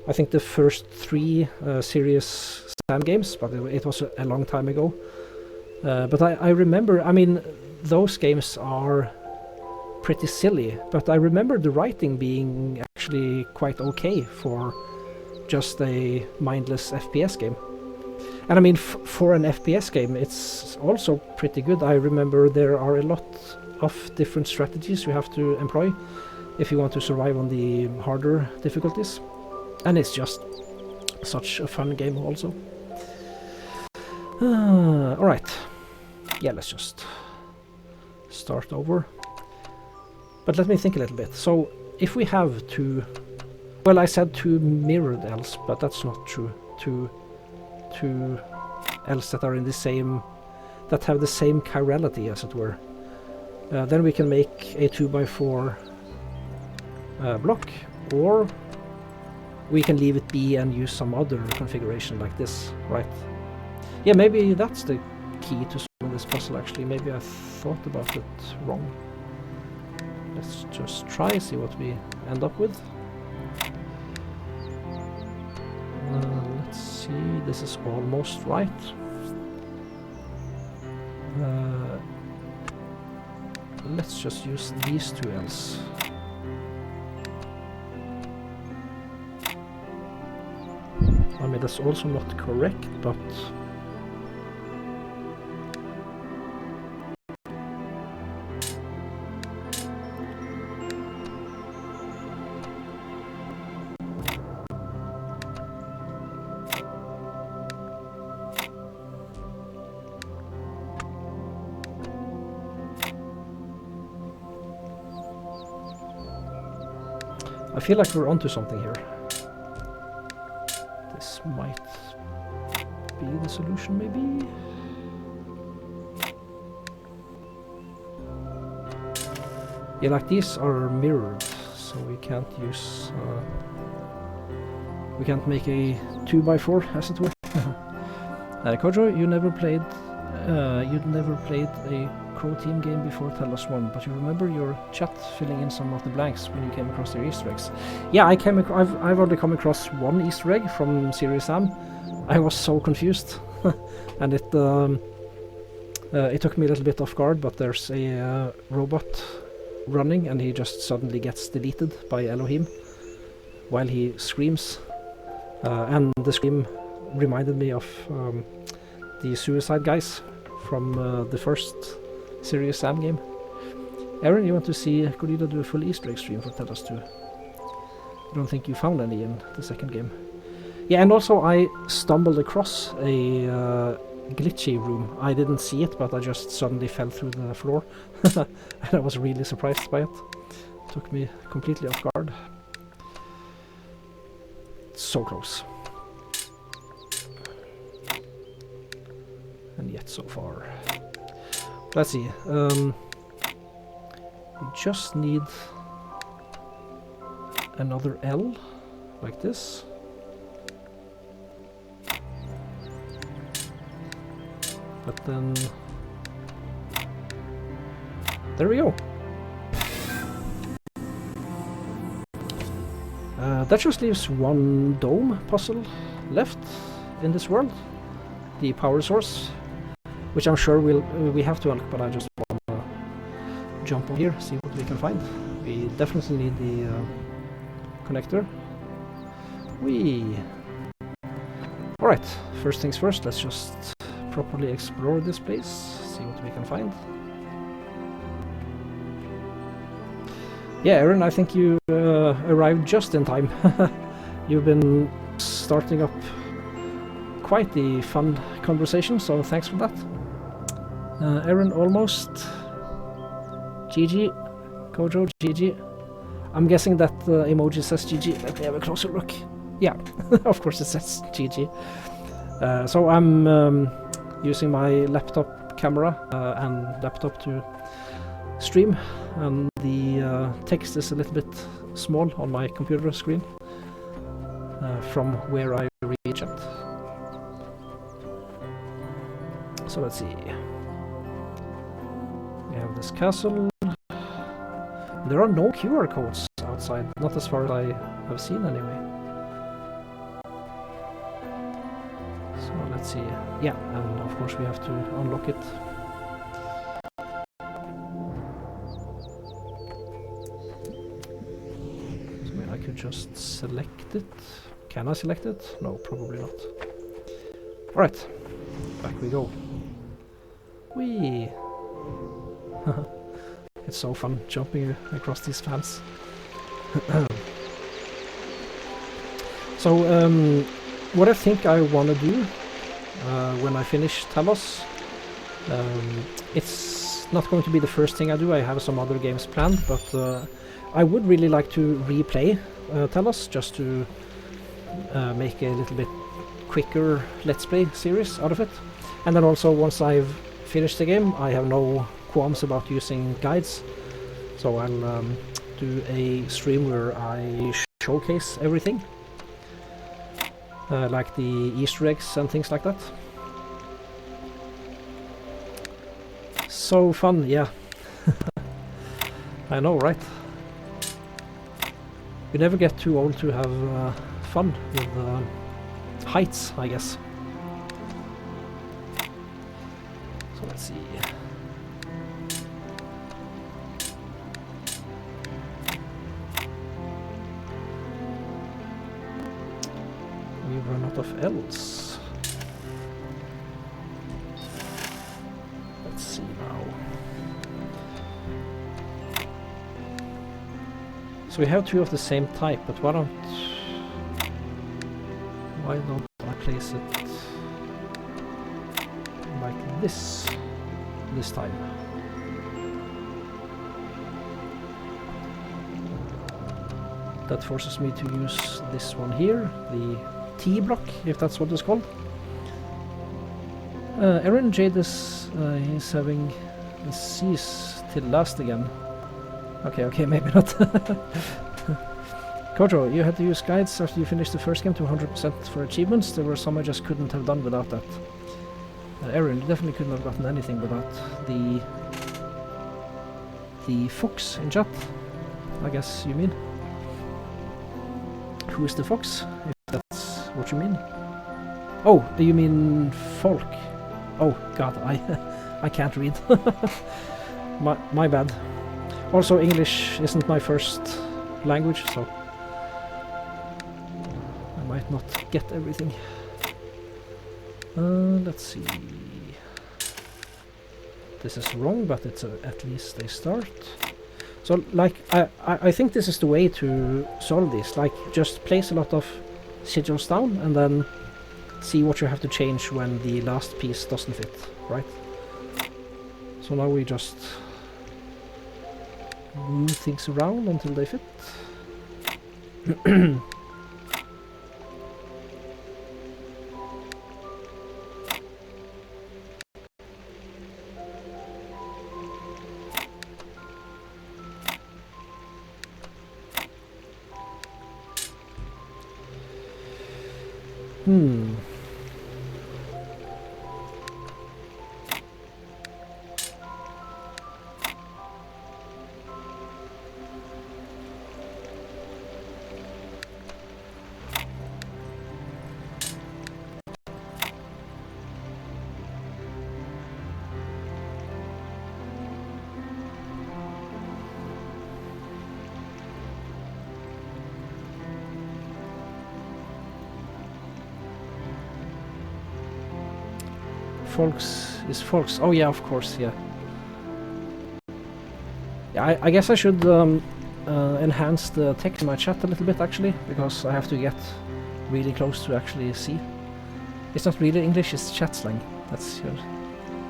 I think, the first 3 Serious Sam games, but it was a long time ago. But I remember, I mean, those games are pretty silly, but I remember the writing being actually quite okay for just a mindless FPS game. And I mean, for an FPS game, it's also pretty good. I remember there are a lot of different strategies you have to employ if you want to survive on the harder difficulties. And it's just such a fun game also. Alright. Yeah, let's just start over. But let me think a little bit. So, if we have 2... Well, I said 2 mirrored elves, but that's not true. 2 elves that are in the same... that have the same chirality, as it were. Then we can make a 2x4 block, or we can leave it be and use some other configuration like this, right? Yeah, maybe that's the key to solving this puzzle, actually. Maybe I thought about it wrong. Let's just try, see what we end up with. Let's see, this is almost right. Let's just use these 2 elves. I mean, that's also not correct, but... I feel like we're onto something here. This might be the solution, maybe? Yeah, like these are mirrored, so we can't use... we can't make a 2x4, as it were. Kojo, you'd never played a Crow Team game before Talos 1, but you remember your chat filling in some of the blanks when you came across their Easter eggs. Yeah, I've only come across 1 Easter egg from Serious Sam. I was so confused, and it took me a little bit off guard. But there's a robot running, and he just suddenly gets deleted by Elohim while he screams, and the scream reminded me of the Suicide guys from the first Serious Sam game. Aaron, you want to see Cordelia do a full Easter egg stream for Talos 2? I don't think you found any in the second game. Yeah, and also I stumbled across a glitchy room. I didn't see it, but I just suddenly fell through the floor. And I was really surprised by it. Took me completely off guard. So close. And yet so far. Let's see. We just need another L, like this. But then... there we go. That just leaves 1 dome puzzle left in this world. The power source, which I'm sure we have to unlock, but I just want to jump over here, see what we can find. We definitely need the connector. Alright, first things first, let's just properly explore this place, see what we can find. Yeah, Aaron, I think you arrived just in time. You've been starting up quite the fun conversation, so thanks for that. Aaron, almost. GG. Kojo, GG. I'm guessing that emoji says GG. Let me have a closer look. Yeah, of course it says GG. So I'm using my laptop camera and laptop to stream, and the text is a little bit small on my computer screen. from where I reach it. So let's see. We have this castle. There are no QR codes outside, not as far as I have seen anyway. So let's see. Yeah, and of course we have to unlock it. So, I mean, I could just select it. Can I select it? No, probably not. Alright, back we go. Whee! It's so fun jumping across these fans. So, what I think I want to do when I finish Talos, it's not going to be the first thing I do. I have some other games planned, but I would really like to replay Talos just to make a little bit quicker Let's Play series out of it. And then also, once I've finished the game, I have no qualms about using guides, so I'll do a stream where I showcase everything, like the Easter eggs and things like that. So fun, yeah. I know, right? You never get too old to have fun with heights, I guess. So let's see. We run out of L's. Let's see now. So we have two of the same type, but why don't I place it like this time? That forces me to use this one here, the T block, if that's what it's called. Aaron Jadis, he's having the C's till last again. Okay, maybe not. Kojo, you had to use guides after you finished the first game to 100% for achievements. There were some I just couldn't have done without that. Aaron, you definitely couldn't have gotten anything without the fox in chat, I guess you mean. Who is the fox, if that's what you mean? Oh, do you mean folk? Oh god, I can't read. my bad. Also, English isn't my first language, so I might not get everything. Let's see. This is wrong, but it's at least a start. So, like, I think this is the way to solve this. Like, just place a lot of sigils down and then see what you have to change when the last piece doesn't fit, right? So now we just move things around until they fit. Folks is folks. Oh yeah, of course, yeah. Yeah, I guess I should enhance the text in my chat a little bit, actually, because I have to get really close to actually see. It's not really English, it's chat slang. That's your...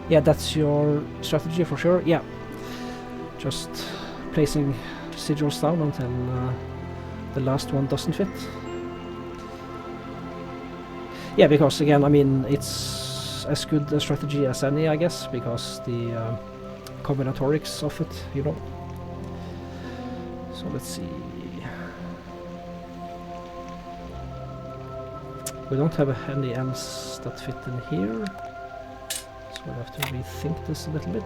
Yeah, that's your strategy for sure. Yeah. Just placing sigils down until the last one doesn't fit. Yeah, because again, I mean, it's as good a strategy as any, I guess, because the combinatorics of it, you know. So let's see. We don't have any else that fit in here, so we'll have to rethink this a little bit.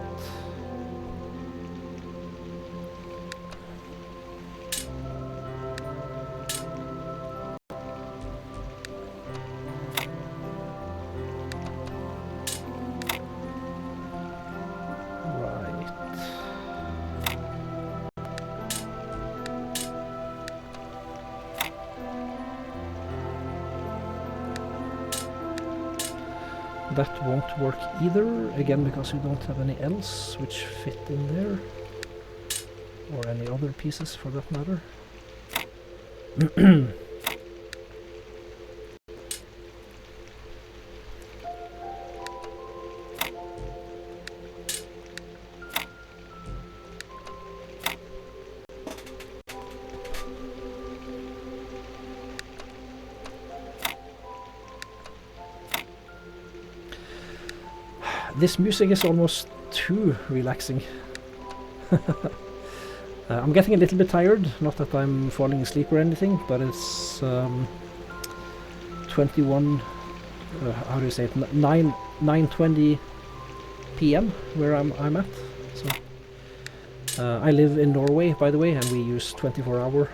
That won't work either, again because we don't have any else which fit in there, or any other pieces for that matter. This music is almost too relaxing. I'm getting a little bit tired, not that I'm falling asleep or anything, but it's 21, how do you say it, 9:20 p.m. where I'm at. So I live in Norway, by the way, and we use 24-hour,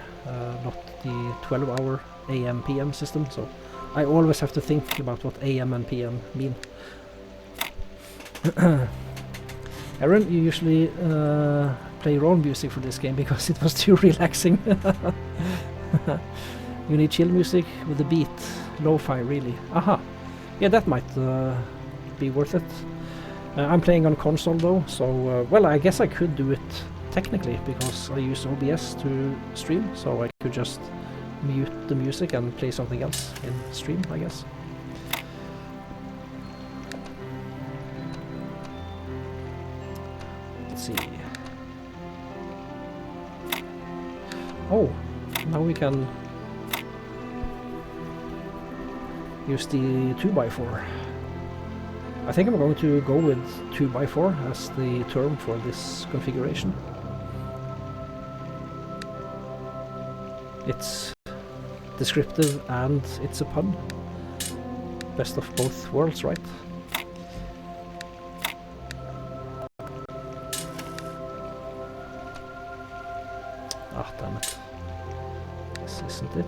not the 12-hour AM PM system, so I always have to think about what AM and PM mean. Aaron, you usually play your own music for this game because it was too relaxing. You need chill music with a beat, lo-fi really. Aha, yeah, that might be worth it. I'm playing on console though, so well, I guess I could do it technically because I use OBS to stream, so I could just mute the music and play something else in stream, I guess. See. Oh, now we can use the 2x4. I think I'm going to go with 2x4 as the term for this configuration. It's descriptive and it's a pun. Best of both worlds, right? Ah, damn it. This isn't it.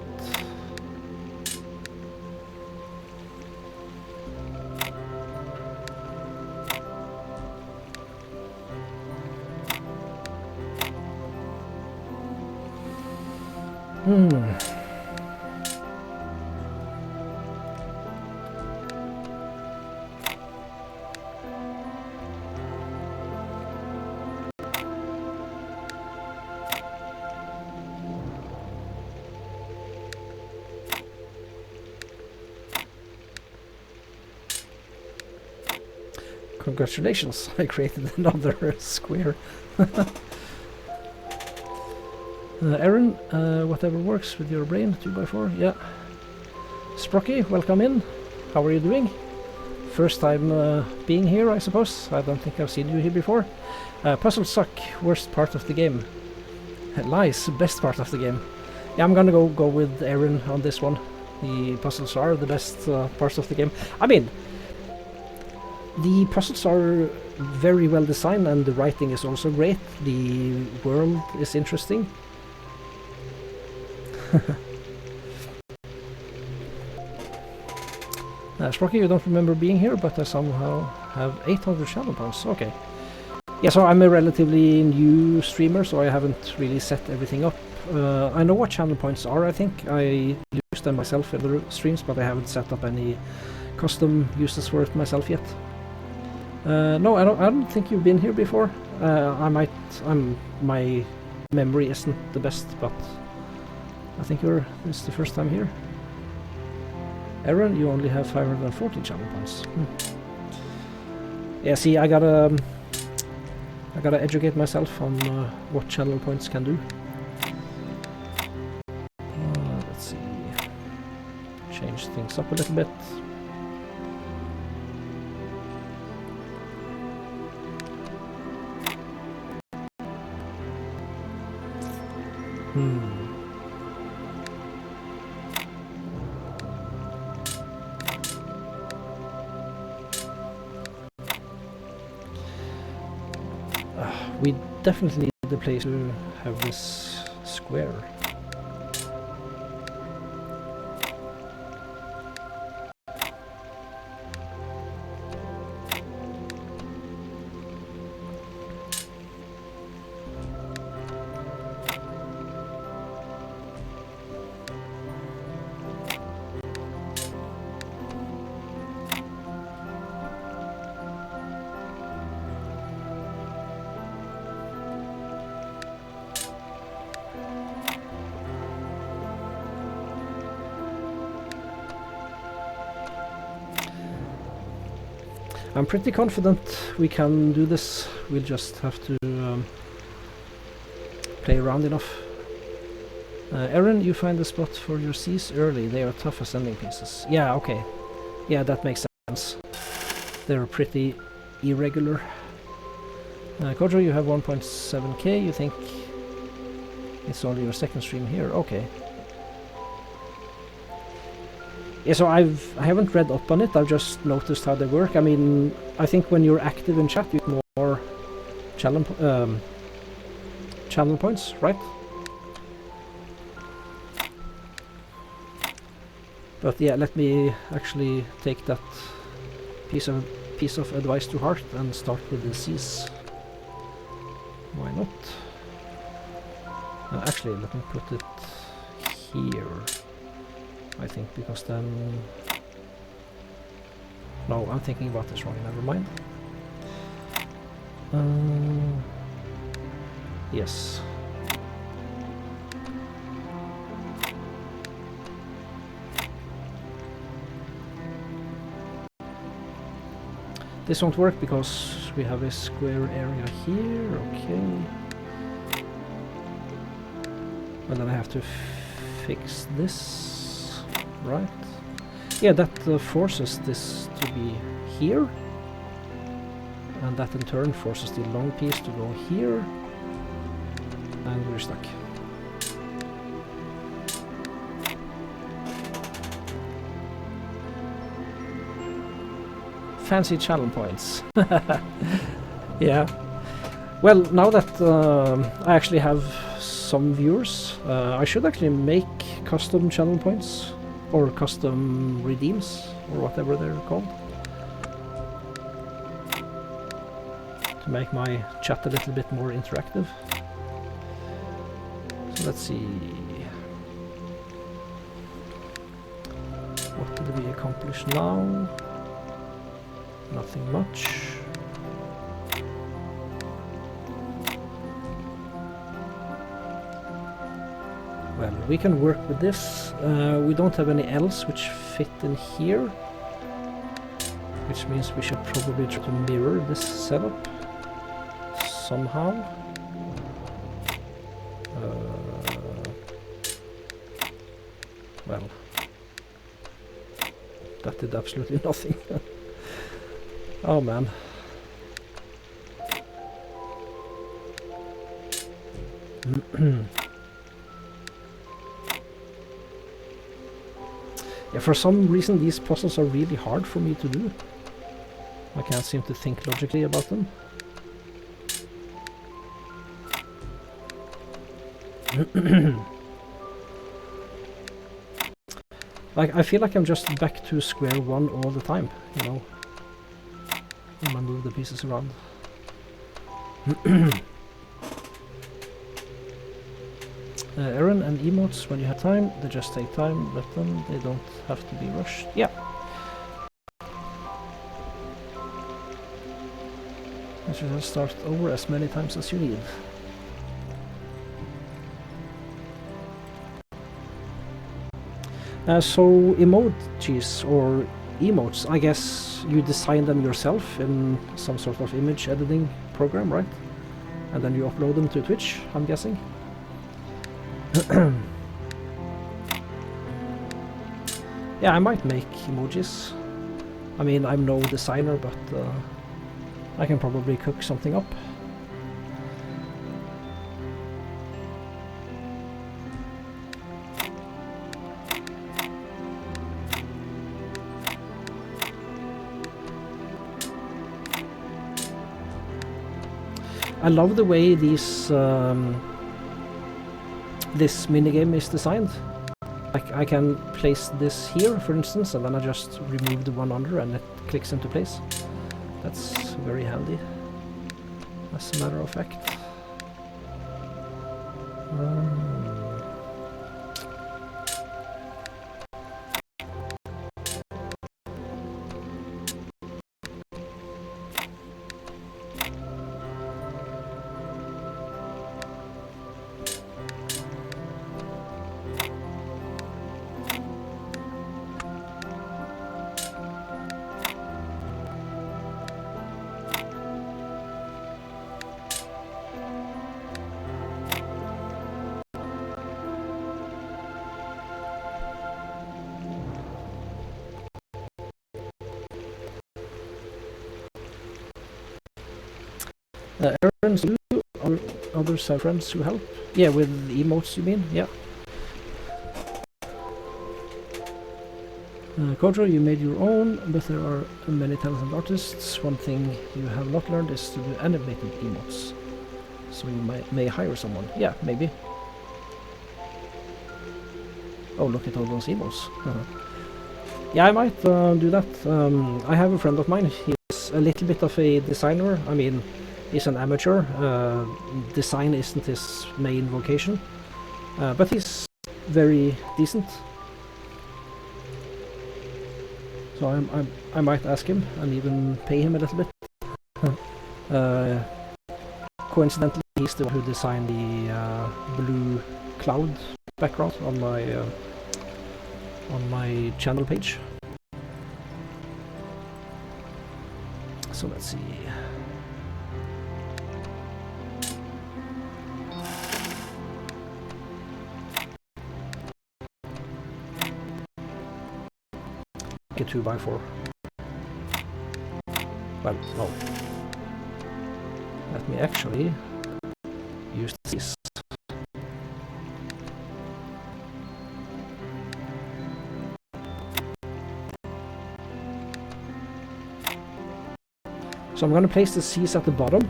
Congratulations, I created another square. Aaron, whatever works with your brain, 2x4, yeah. Sprocky, welcome in. How are you doing? First time being here, I suppose. I don't think I've seen you here before. Puzzles suck, worst part of the game. Lies, best part of the game. Yeah, I'm gonna go with Aaron on this one. The puzzles are the best parts of the game. I mean, the puzzles are very well designed and the writing is also great. The world is interesting. Sprocky, you don't remember being here, but I somehow have 800 channel points. Okay. Yeah, so I'm a relatively new streamer, so I haven't really set everything up. I know what channel points are, I think. I use them myself in the streams, but I haven't set up any custom uses for it myself yet. No, I don't think you've been here before. My memory isn't the best, but I think this is the first time here. Aaron, you only have 540 channel points. Yeah, see, I gotta educate myself on what channel points can do. Let's see. Change things up a little bit. We definitely need the place to have this square. I'm pretty confident we can do this. We'll just have to play around enough. Aaron, you find the spot for your C's early. They are tough ascending pieces. Yeah, okay. Yeah, that makes sense. They're pretty irregular. Kojo, you have 1.7k. You think it's only your second stream here? Okay. Yeah, so I haven't read up on it. I've just noticed how they work. I mean, I think when you're active in chat, you get more channel points, right? But yeah, let me actually take that piece of advice to heart and start with the C's. Why not? Actually, let me put it here. I think, because then... No, I'm thinking about this wrong, never mind. Yes. This won't work because we have a square area here, okay. And then I have to fix this. Right. Yeah, that forces this to be here. And that in turn forces the long piece to go here. And we're stuck. Fancy channel points. Yeah. Well, now that I actually have some viewers, I should actually make custom channel points. Or custom redeems, or whatever they're called. To make my chat a little bit more interactive. So let's see. What did we accomplish now? Nothing much. Well, we can work with this. We don't have any L's which fit in here, which means we should probably try to mirror this setup somehow. Well, that did absolutely nothing. Oh man. Yeah, for some reason these puzzles are really hard for me to do. I can't seem to think logically about them. Like, I feel like I'm just back to square one all the time, you know, when I move the pieces around. Aaron and emotes, when you have time, they just take time, let them, they don't have to be rushed. Yeah. You should just start over as many times as you need. So emojis or emotes, I guess you design them yourself in some sort of image editing program, right? And then you upload them to Twitch, I'm guessing. Yeah, I might make emojis. I mean, I'm no designer, but I can probably cook something up. I love the way these this minigame is designed. Like I can place this here, for instance, and then I just remove the one under and it clicks into place. That's very handy, as a matter of fact. Errands do, or others have friends who help? Yeah, with emotes you mean? Yeah. Kojo, you made your own, but there are many talented artists. One thing you have not learned is to do animated emotes. So you may hire someone. Yeah, maybe. Oh, look at all those emotes. Yeah, I might do that. I have a friend of mine. He's a little bit of a designer. I mean, he's an amateur. Design isn't his main vocation, but he's very decent. So I might ask him and even pay him a little bit. Coincidentally, he's the one who designed the blue cloud background on my channel page. So let's see. A 2x4. Well, no. Let me actually use this. So I'm going to place the C's at the bottom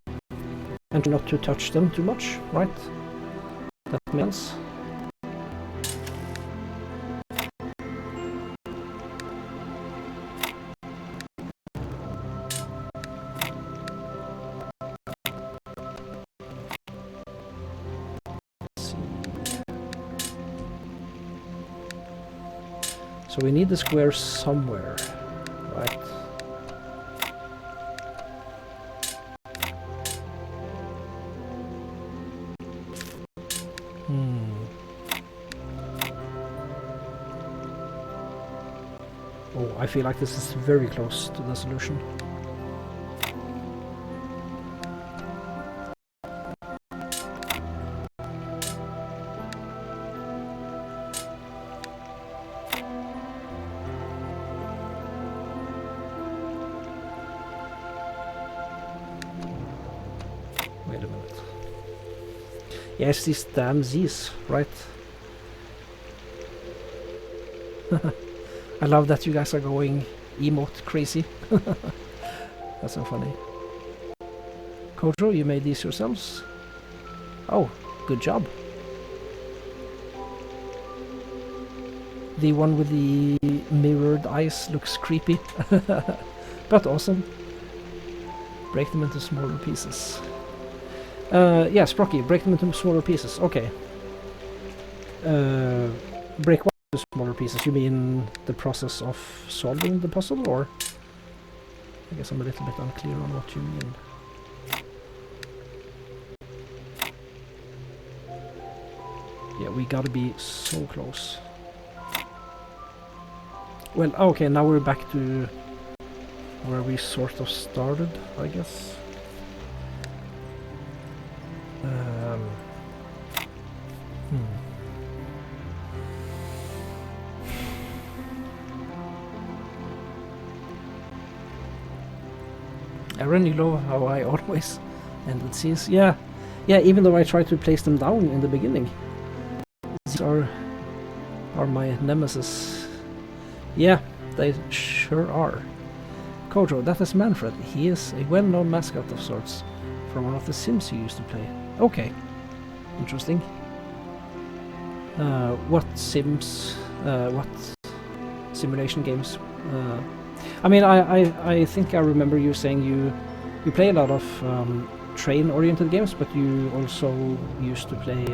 and not to touch them too much, right? That makes sense. So we need the square somewhere, right? Oh, I feel like this is very close to the solution. Wait a minute. Yes, these damn Z's, right? I love that you guys are going emote crazy. That's so funny. Kojo, you made these yourselves? Oh, good job. The one with the mirrored eyes looks creepy, but awesome. Break them into smaller pieces. Yeah, Sprocky, break them into smaller pieces. Okay. Break what into smaller pieces? You mean the process of solving the puzzle, or? I guess I'm a little bit unclear on what you mean. Yeah, we gotta be so close. Well, okay, now we're back to where we sort of started, I guess. Aaron, you know how I always end with C's? Yeah, even though I try to place them down in the beginning. These are my nemesis. Yeah, they sure are. Kojo, that is Manfred. He is a well-known mascot of sorts. from one of the Sims you used to play. Okay, interesting. What Sims? What simulation games? I mean, I think I remember you saying you play a lot of train-oriented games, but you also used to play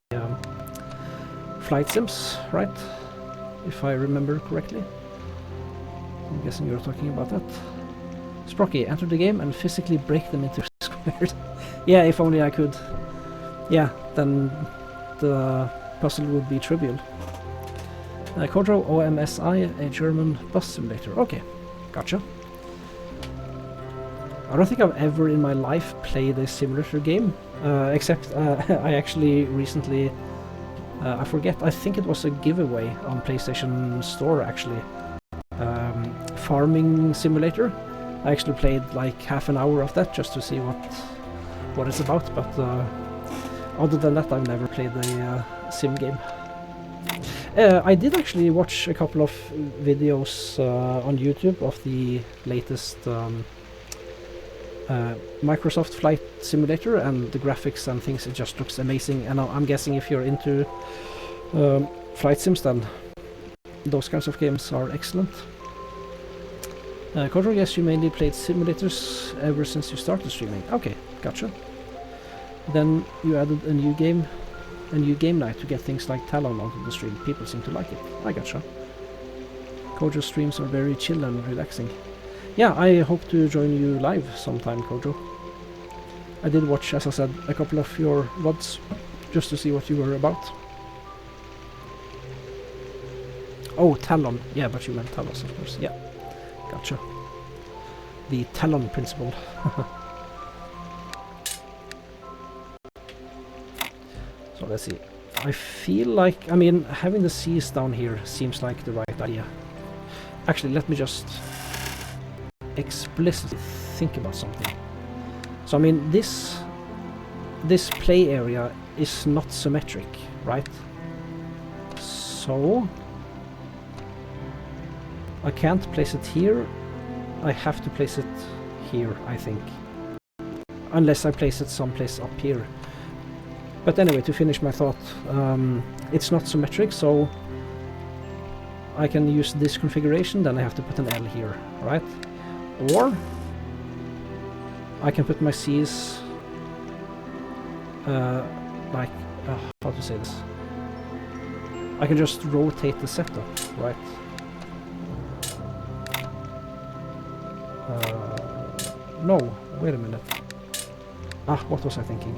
flight sims, right? If I remember correctly. I'm guessing you're talking about that. Sprocky, enter the game and physically break them into squares. Yeah, if only I could. Yeah, then the puzzle would be trivial. Kodro OMSI, a German bus simulator. Okay, gotcha. I don't think I've ever in my life played a simulator game, except I actually recently, I forget, I think it was a giveaway on PlayStation Store actually. Farming simulator. I actually played like half an hour of that just to see what it's about, but other than that I've never played a sim game. I did actually watch a couple of videos on YouTube of the latest Microsoft Flight Simulator, and the graphics and things, it just looks amazing, and I'm guessing if you're into flight sims then those kinds of games are excellent. Kodro, yes, you mainly played simulators ever since you started streaming. Okay, gotcha. Then you added a new game night to get things like Talon onto the stream. People seem to like it. I gotcha. Kodro's streams are very chill and relaxing. Yeah, I hope to join you live sometime, Kodro. I did watch, as I said, a couple of your VODs just to see what you were about. Oh, Talon. Yeah, but you meant Talos, of course. Yeah, gotcha. The Talon principle. So let's see. I feel like, I mean, having the seas down here seems like the right idea. Actually, let me just explicitly think about something. So I mean, this play area is not symmetric, right? So I can't place it here. I have to place it here, I think. Unless I place it someplace up here. But anyway, to finish my thought, it's not symmetric, so I can use this configuration, then I have to put an L here, right? Or I can put my C's like, how to say this? I can just rotate the setup, right? No, wait a minute. Ah, what was I thinking?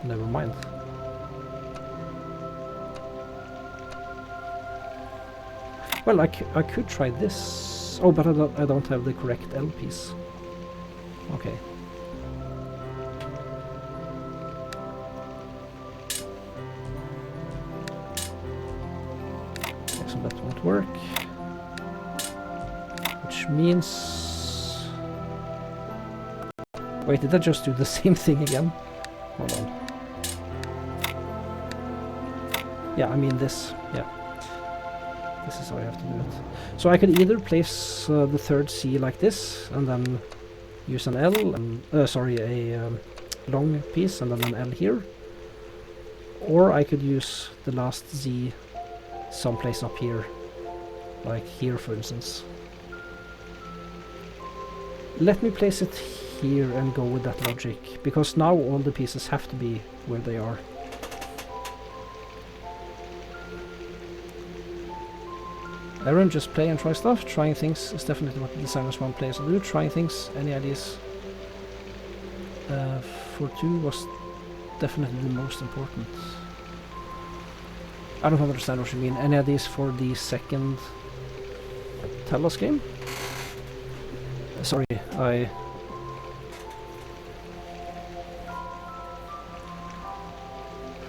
Never mind. Well, I could try this. Oh, but I don't have the correct L piece. Okay. Okay, so that won't work. Which means... Wait, did I just do the same thing again? Hold on. Yeah, I mean this. Yeah. This is how I have to do it. So I could either place the third C like this, and then use an L, and a long piece, and then an L here. Or I could use the last Z someplace up here, like here for instance. Let me place it here and go with that logic, because now all the pieces have to be where they are. Aaron, just play and try stuff. Trying things is definitely what the designers want players to do. Trying things, any ideas for 2 was definitely the most important. I don't understand what you mean. Any ideas for the second Talos game? Sorry,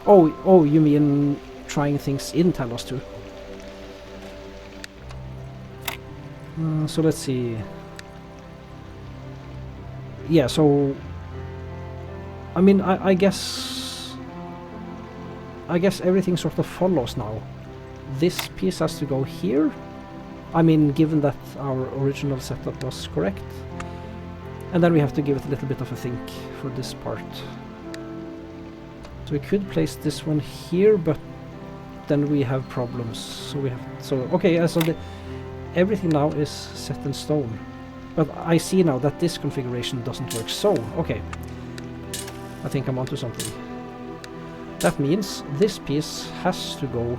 Oh, you mean trying things in Talos too? So let's see. Yeah, so I mean, I guess everything sort of follows now. This piece has to go here, I mean, given that our original setup was correct. And then we have to give it a little bit of a think for this part. So we could place this one here, but then we have problems. So we have okay. So everything now is set in stone. But I see now that this configuration doesn't work. So okay, I think I'm onto something. That means this piece has to go.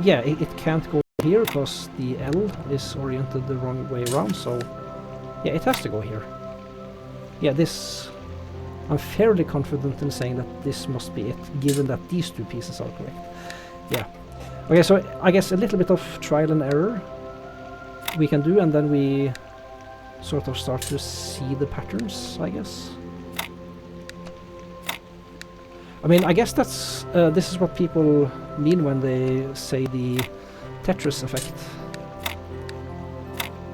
Yeah, it can't go here because the L is oriented the wrong way around. So yeah, it has to go here. Yeah, this. I'm fairly confident in saying that this must be it, given that these two pieces are correct. Yeah. Okay, so I guess a little bit of trial and error we can do, and then we sort of start to see the patterns, I guess. I mean, I guess that's this is what people mean when they say the Tetris effect.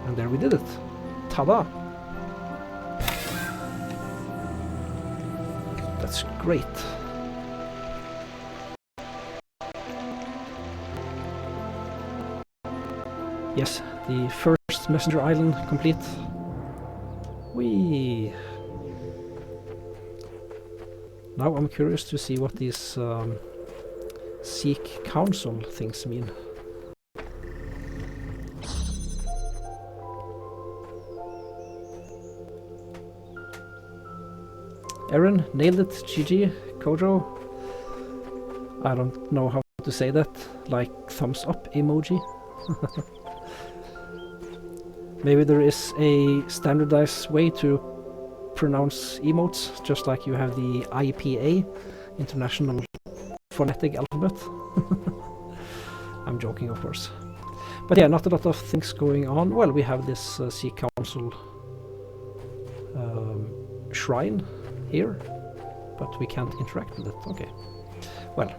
And there we did it. Ta-da! That's great. Yes, the first messenger island complete. Whee! Now I'm curious to see what these Seek Council things mean. Aaron, nailed it, GG, Kojo. I don't know how to say that, like thumbs up emoji. Maybe there is a standardized way to pronounce emotes, just like you have the IPA, International Phonetic Alphabet. I'm joking, of course. But yeah, not a lot of things going on. Well, we have this Sea Council shrine here, but we can't interact with it. Okay. Well.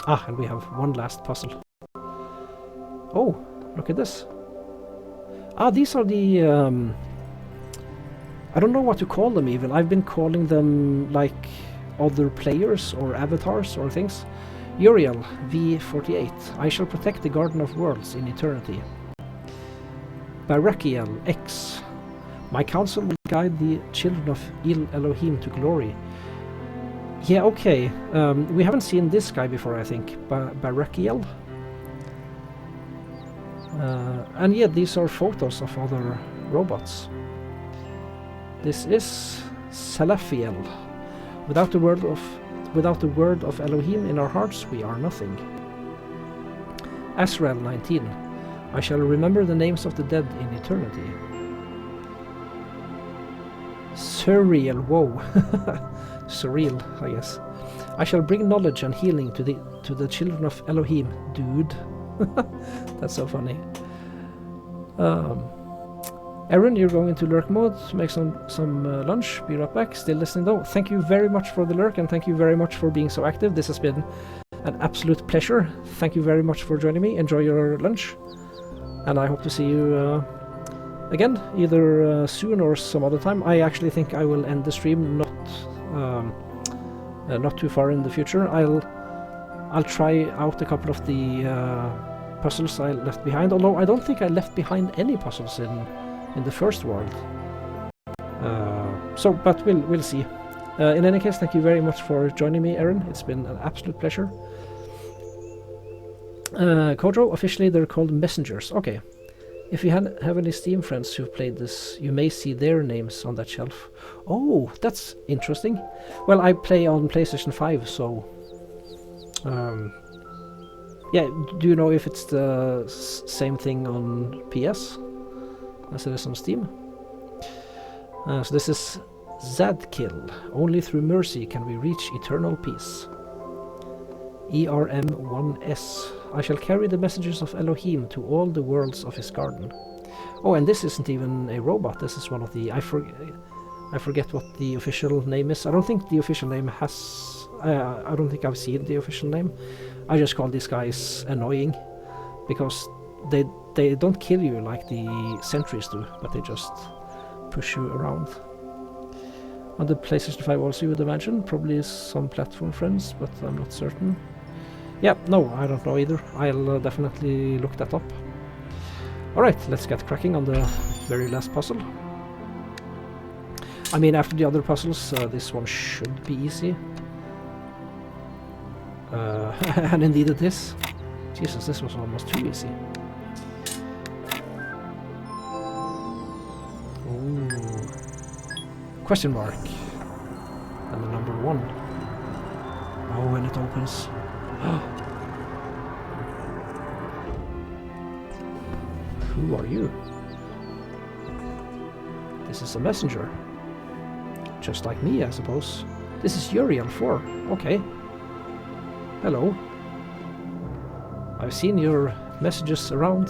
Ah, and we have one last puzzle. Oh, look at this. Ah, these are the... I don't know what to call them even. I've been calling them like other players or avatars or things. Uriel, V48. I shall protect the Garden of Worlds in eternity. Barakiel, X. My counsel will guide the children of Il Elohim to glory. Yeah, okay. We haven't seen this guy before, I think. Barakiel. And yeah, these are photos of other robots. This is Salafiel. Without the word of Elohim in our hearts, we are nothing. Azrael 19. I shall remember the names of the dead in eternity. Surreal, whoa. Surreal, I guess. I shall bring knowledge and healing to the children of Elohim, dude. That's so funny. Aaron, you're going into lurk mode to make some lunch. Be right back. Still listening though. Thank you very much for the lurk, and thank you very much for being so active. This has been an absolute pleasure. Thank you very much for joining me. Enjoy your lunch, and I hope to see you again, either soon or some other time. I actually think I will end the stream not too far in the future. I'll try out a couple of the puzzles I left behind, although I don't think I left behind any puzzles in the first world. But we'll see. In any case, thank you very much for joining me, Aaron. It's been an absolute pleasure. Kojo, officially they're called messengers. Okay. If you have any Steam friends who've played this, you may see their names on that shelf. Oh, that's interesting. Well, I play on PlayStation 5, so... yeah, do you know if it's the same thing on PS as it is on Steam? So this is Zadkill. Only through mercy can we reach eternal peace. ERM1S. I shall carry the messages of Elohim to all the worlds of his garden. Oh, and this isn't even a robot. This is one of the... I forget what the official name is. I don't think the official name has... I don't think I've seen the official name. I just call these guys annoying, because they don't kill you like the sentries do, but they just push you around. On the PlayStation 5 also, you would imagine. Probably some platform friends, but I'm not certain. Yeah, no, I don't know either. I'll definitely look that up. Alright, let's get cracking on the very last puzzle. I mean, after the other puzzles, this one should be easy. And indeed it is. Jesus, this was almost too easy. Ooh. Question mark. And the number 1. Oh, and it opens. Who are you? This is a messenger. Just like me, I suppose. This is Uriel 4. Okay. Hello. I've seen your messages around.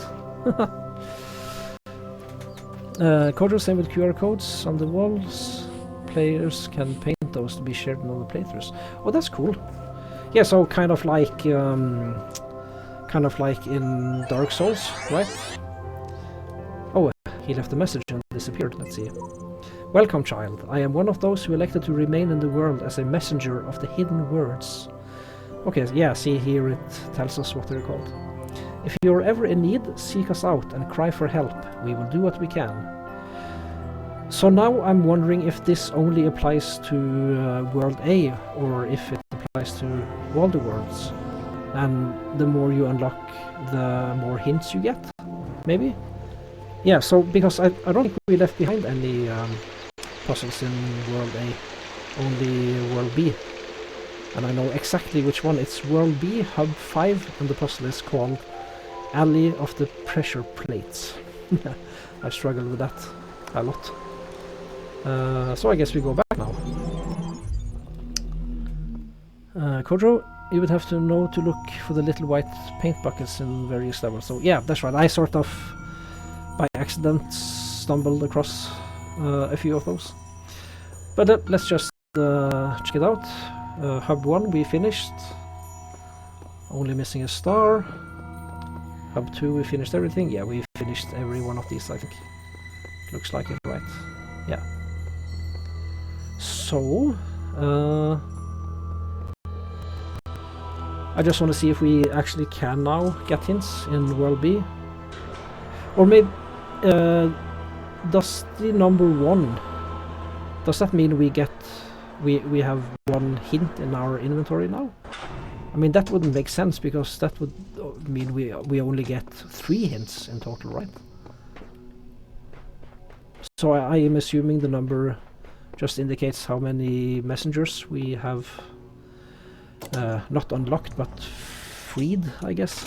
Code same with QR codes on the walls. Players can paint those to be shared in other playthroughs. Oh, that's cool. Yeah, so kind of like in Dark Souls, right? Oh, he left a message and disappeared. Let's see. Welcome, child. I am one of those who elected to remain in the world as a messenger of the hidden words. Okay, yeah, see here it tells us what they're called. If you're ever in need, seek us out and cry for help. We will do what we can. So now I'm wondering if this only applies to World A, or if it applies to all the worlds. And the more you unlock, the more hints you get, maybe? Yeah, so because I don't think we left behind any puzzles in World A, only World B. And I know exactly which one. It's World B, Hub 5, and the puzzle is called Alley of the Pressure Plates. I struggled with that a lot. So I guess we go back now. Kojo, you would have to know to look for the little white paint buckets in various levels. So yeah, that's right. I sort of, by accident, stumbled across a few of those. But let's just check it out. Hub 1 we finished. Only missing a star. Hub 2 we finished everything. Yeah, we finished every one of these, I think. Looks like it, right? Yeah. So, I just want to see if we actually can now get hints in World B. Or maybe, does the number 1, does that mean we get, we have 1 hint in our inventory now? I mean, that wouldn't make sense, because that would mean we only get 3 hints in total, right? So I am assuming the number just indicates how many messengers we have not unlocked, but freed, I guess.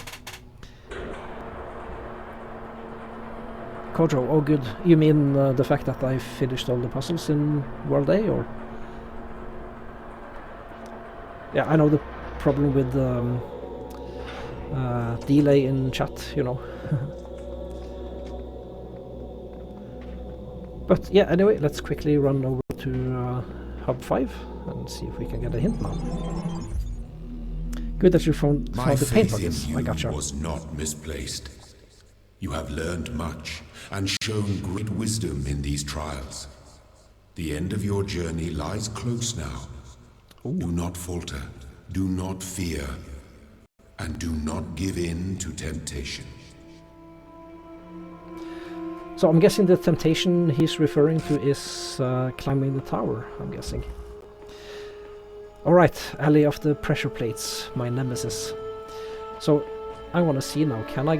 Kojo, oh good. You mean the fact that I finished all the puzzles in World A, or? Yeah, I know the problem with delay in chat, you know. But yeah, anyway, let's quickly run over to Hub 5 and see if we can get a hint now. Good that you found the paint buckets. I gotcha. Was not misplaced. You have learned much and shown great wisdom in these trials. The end of your journey lies close now. Ooh. Do not falter, do not fear, and do not give in to temptation. So I'm guessing the temptation he's referring to is climbing the tower, I'm guessing. Alright, Alley of the Pressure Plates, my nemesis. So I want to see now, can I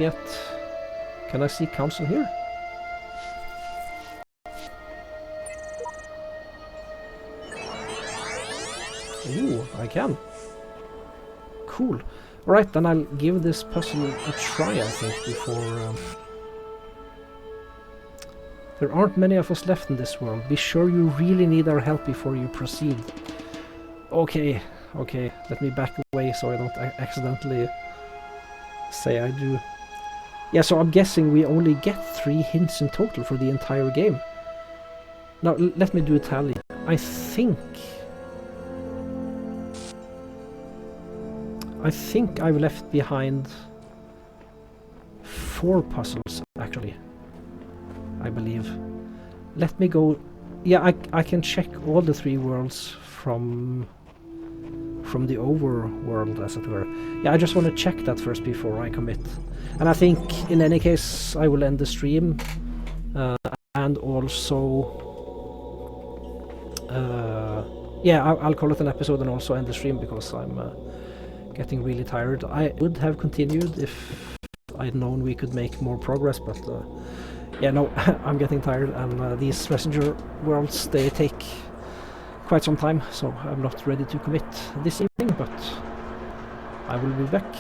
see council here? Ooh, I can. Cool. Alright, then I'll give this puzzle a try, I think, before... There aren't many of us left in this world. Be sure you really need our help before you proceed. Okay, okay, let me back away so I don't accidentally say I do. Yeah, so I'm guessing we only get 3 hints in total for the entire game. Now, let me do a tally. I think I've left behind 4 puzzles, actually. I believe. Let me go... Yeah, I can check all the 3 worlds from the overworld, as it were. yeah, I just want to check that first before I commit. And I think in any case I will end the stream and also yeah, I'll call it an episode and also end the stream because I'm getting really tired. I would have continued if I'd known we could make more progress, but yeah, no, I'm getting tired, and these messenger worlds, they take quite some time, so I'm not ready to commit this evening, but I will be back.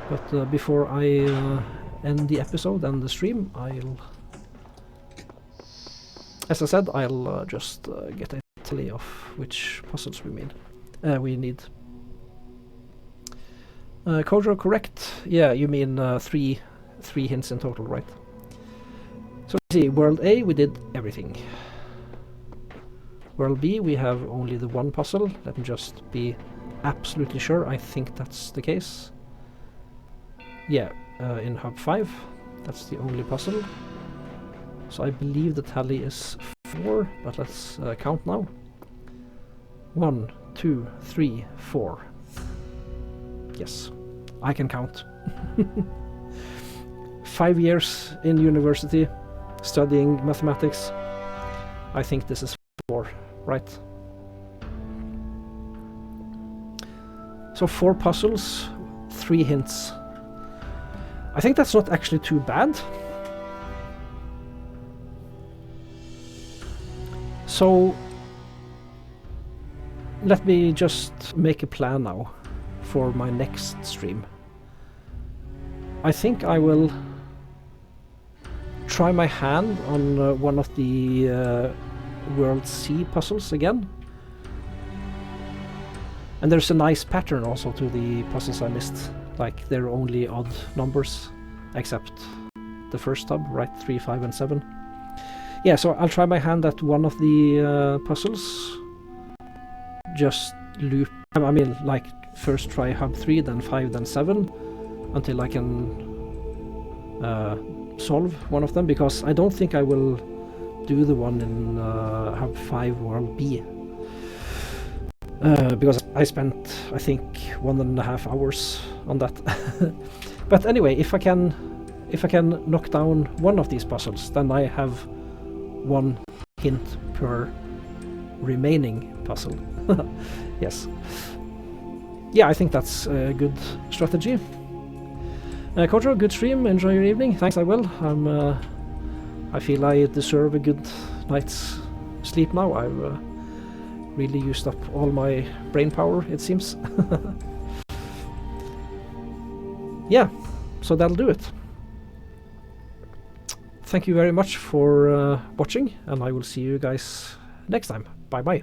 But before I end the episode and the stream, as I said, I'll just get a tally of which puzzles we need. Kojo, correct? Yeah, you mean three hints in total, right? So let's see, World A, we did everything. World B, we have only the one puzzle. Let me just be absolutely sure. I think that's the case. Yeah, in Hub 5, that's the only puzzle. So I believe the tally is 4, but let's count now. 1, 2, 3, 4. Yes, I can count. 5 years in university studying mathematics. I think this is 4, right? So 4 puzzles, 3 hints. I think that's not actually too bad. So let me just make a plan now for my next stream. I think I will try my hand on one of the World C puzzles again. And there's a nice pattern also to the puzzles I missed. Like, they're only odd numbers, except the first hub, right? 3, 5, and 7. Yeah, so I'll try my hand at one of the puzzles. Just loop, I mean, like, first try hub 3, then 5, then 7, until I can solve one of them, because I don't think I will do the one in hub 5 World B. Because I spent, I think, 1.5 hours on that. But anyway, if I can knock down one of these puzzles, then I have 1 hint per remaining puzzle. Yes. Yeah, I think that's a good strategy. Kojo, good stream. Enjoy your evening. Thanks, I will. I feel I deserve a good night's sleep now. I've really used up all my brain power, it seems. Yeah, so that'll do it. Thank you very much for watching, and I will see you guys next time. Bye bye.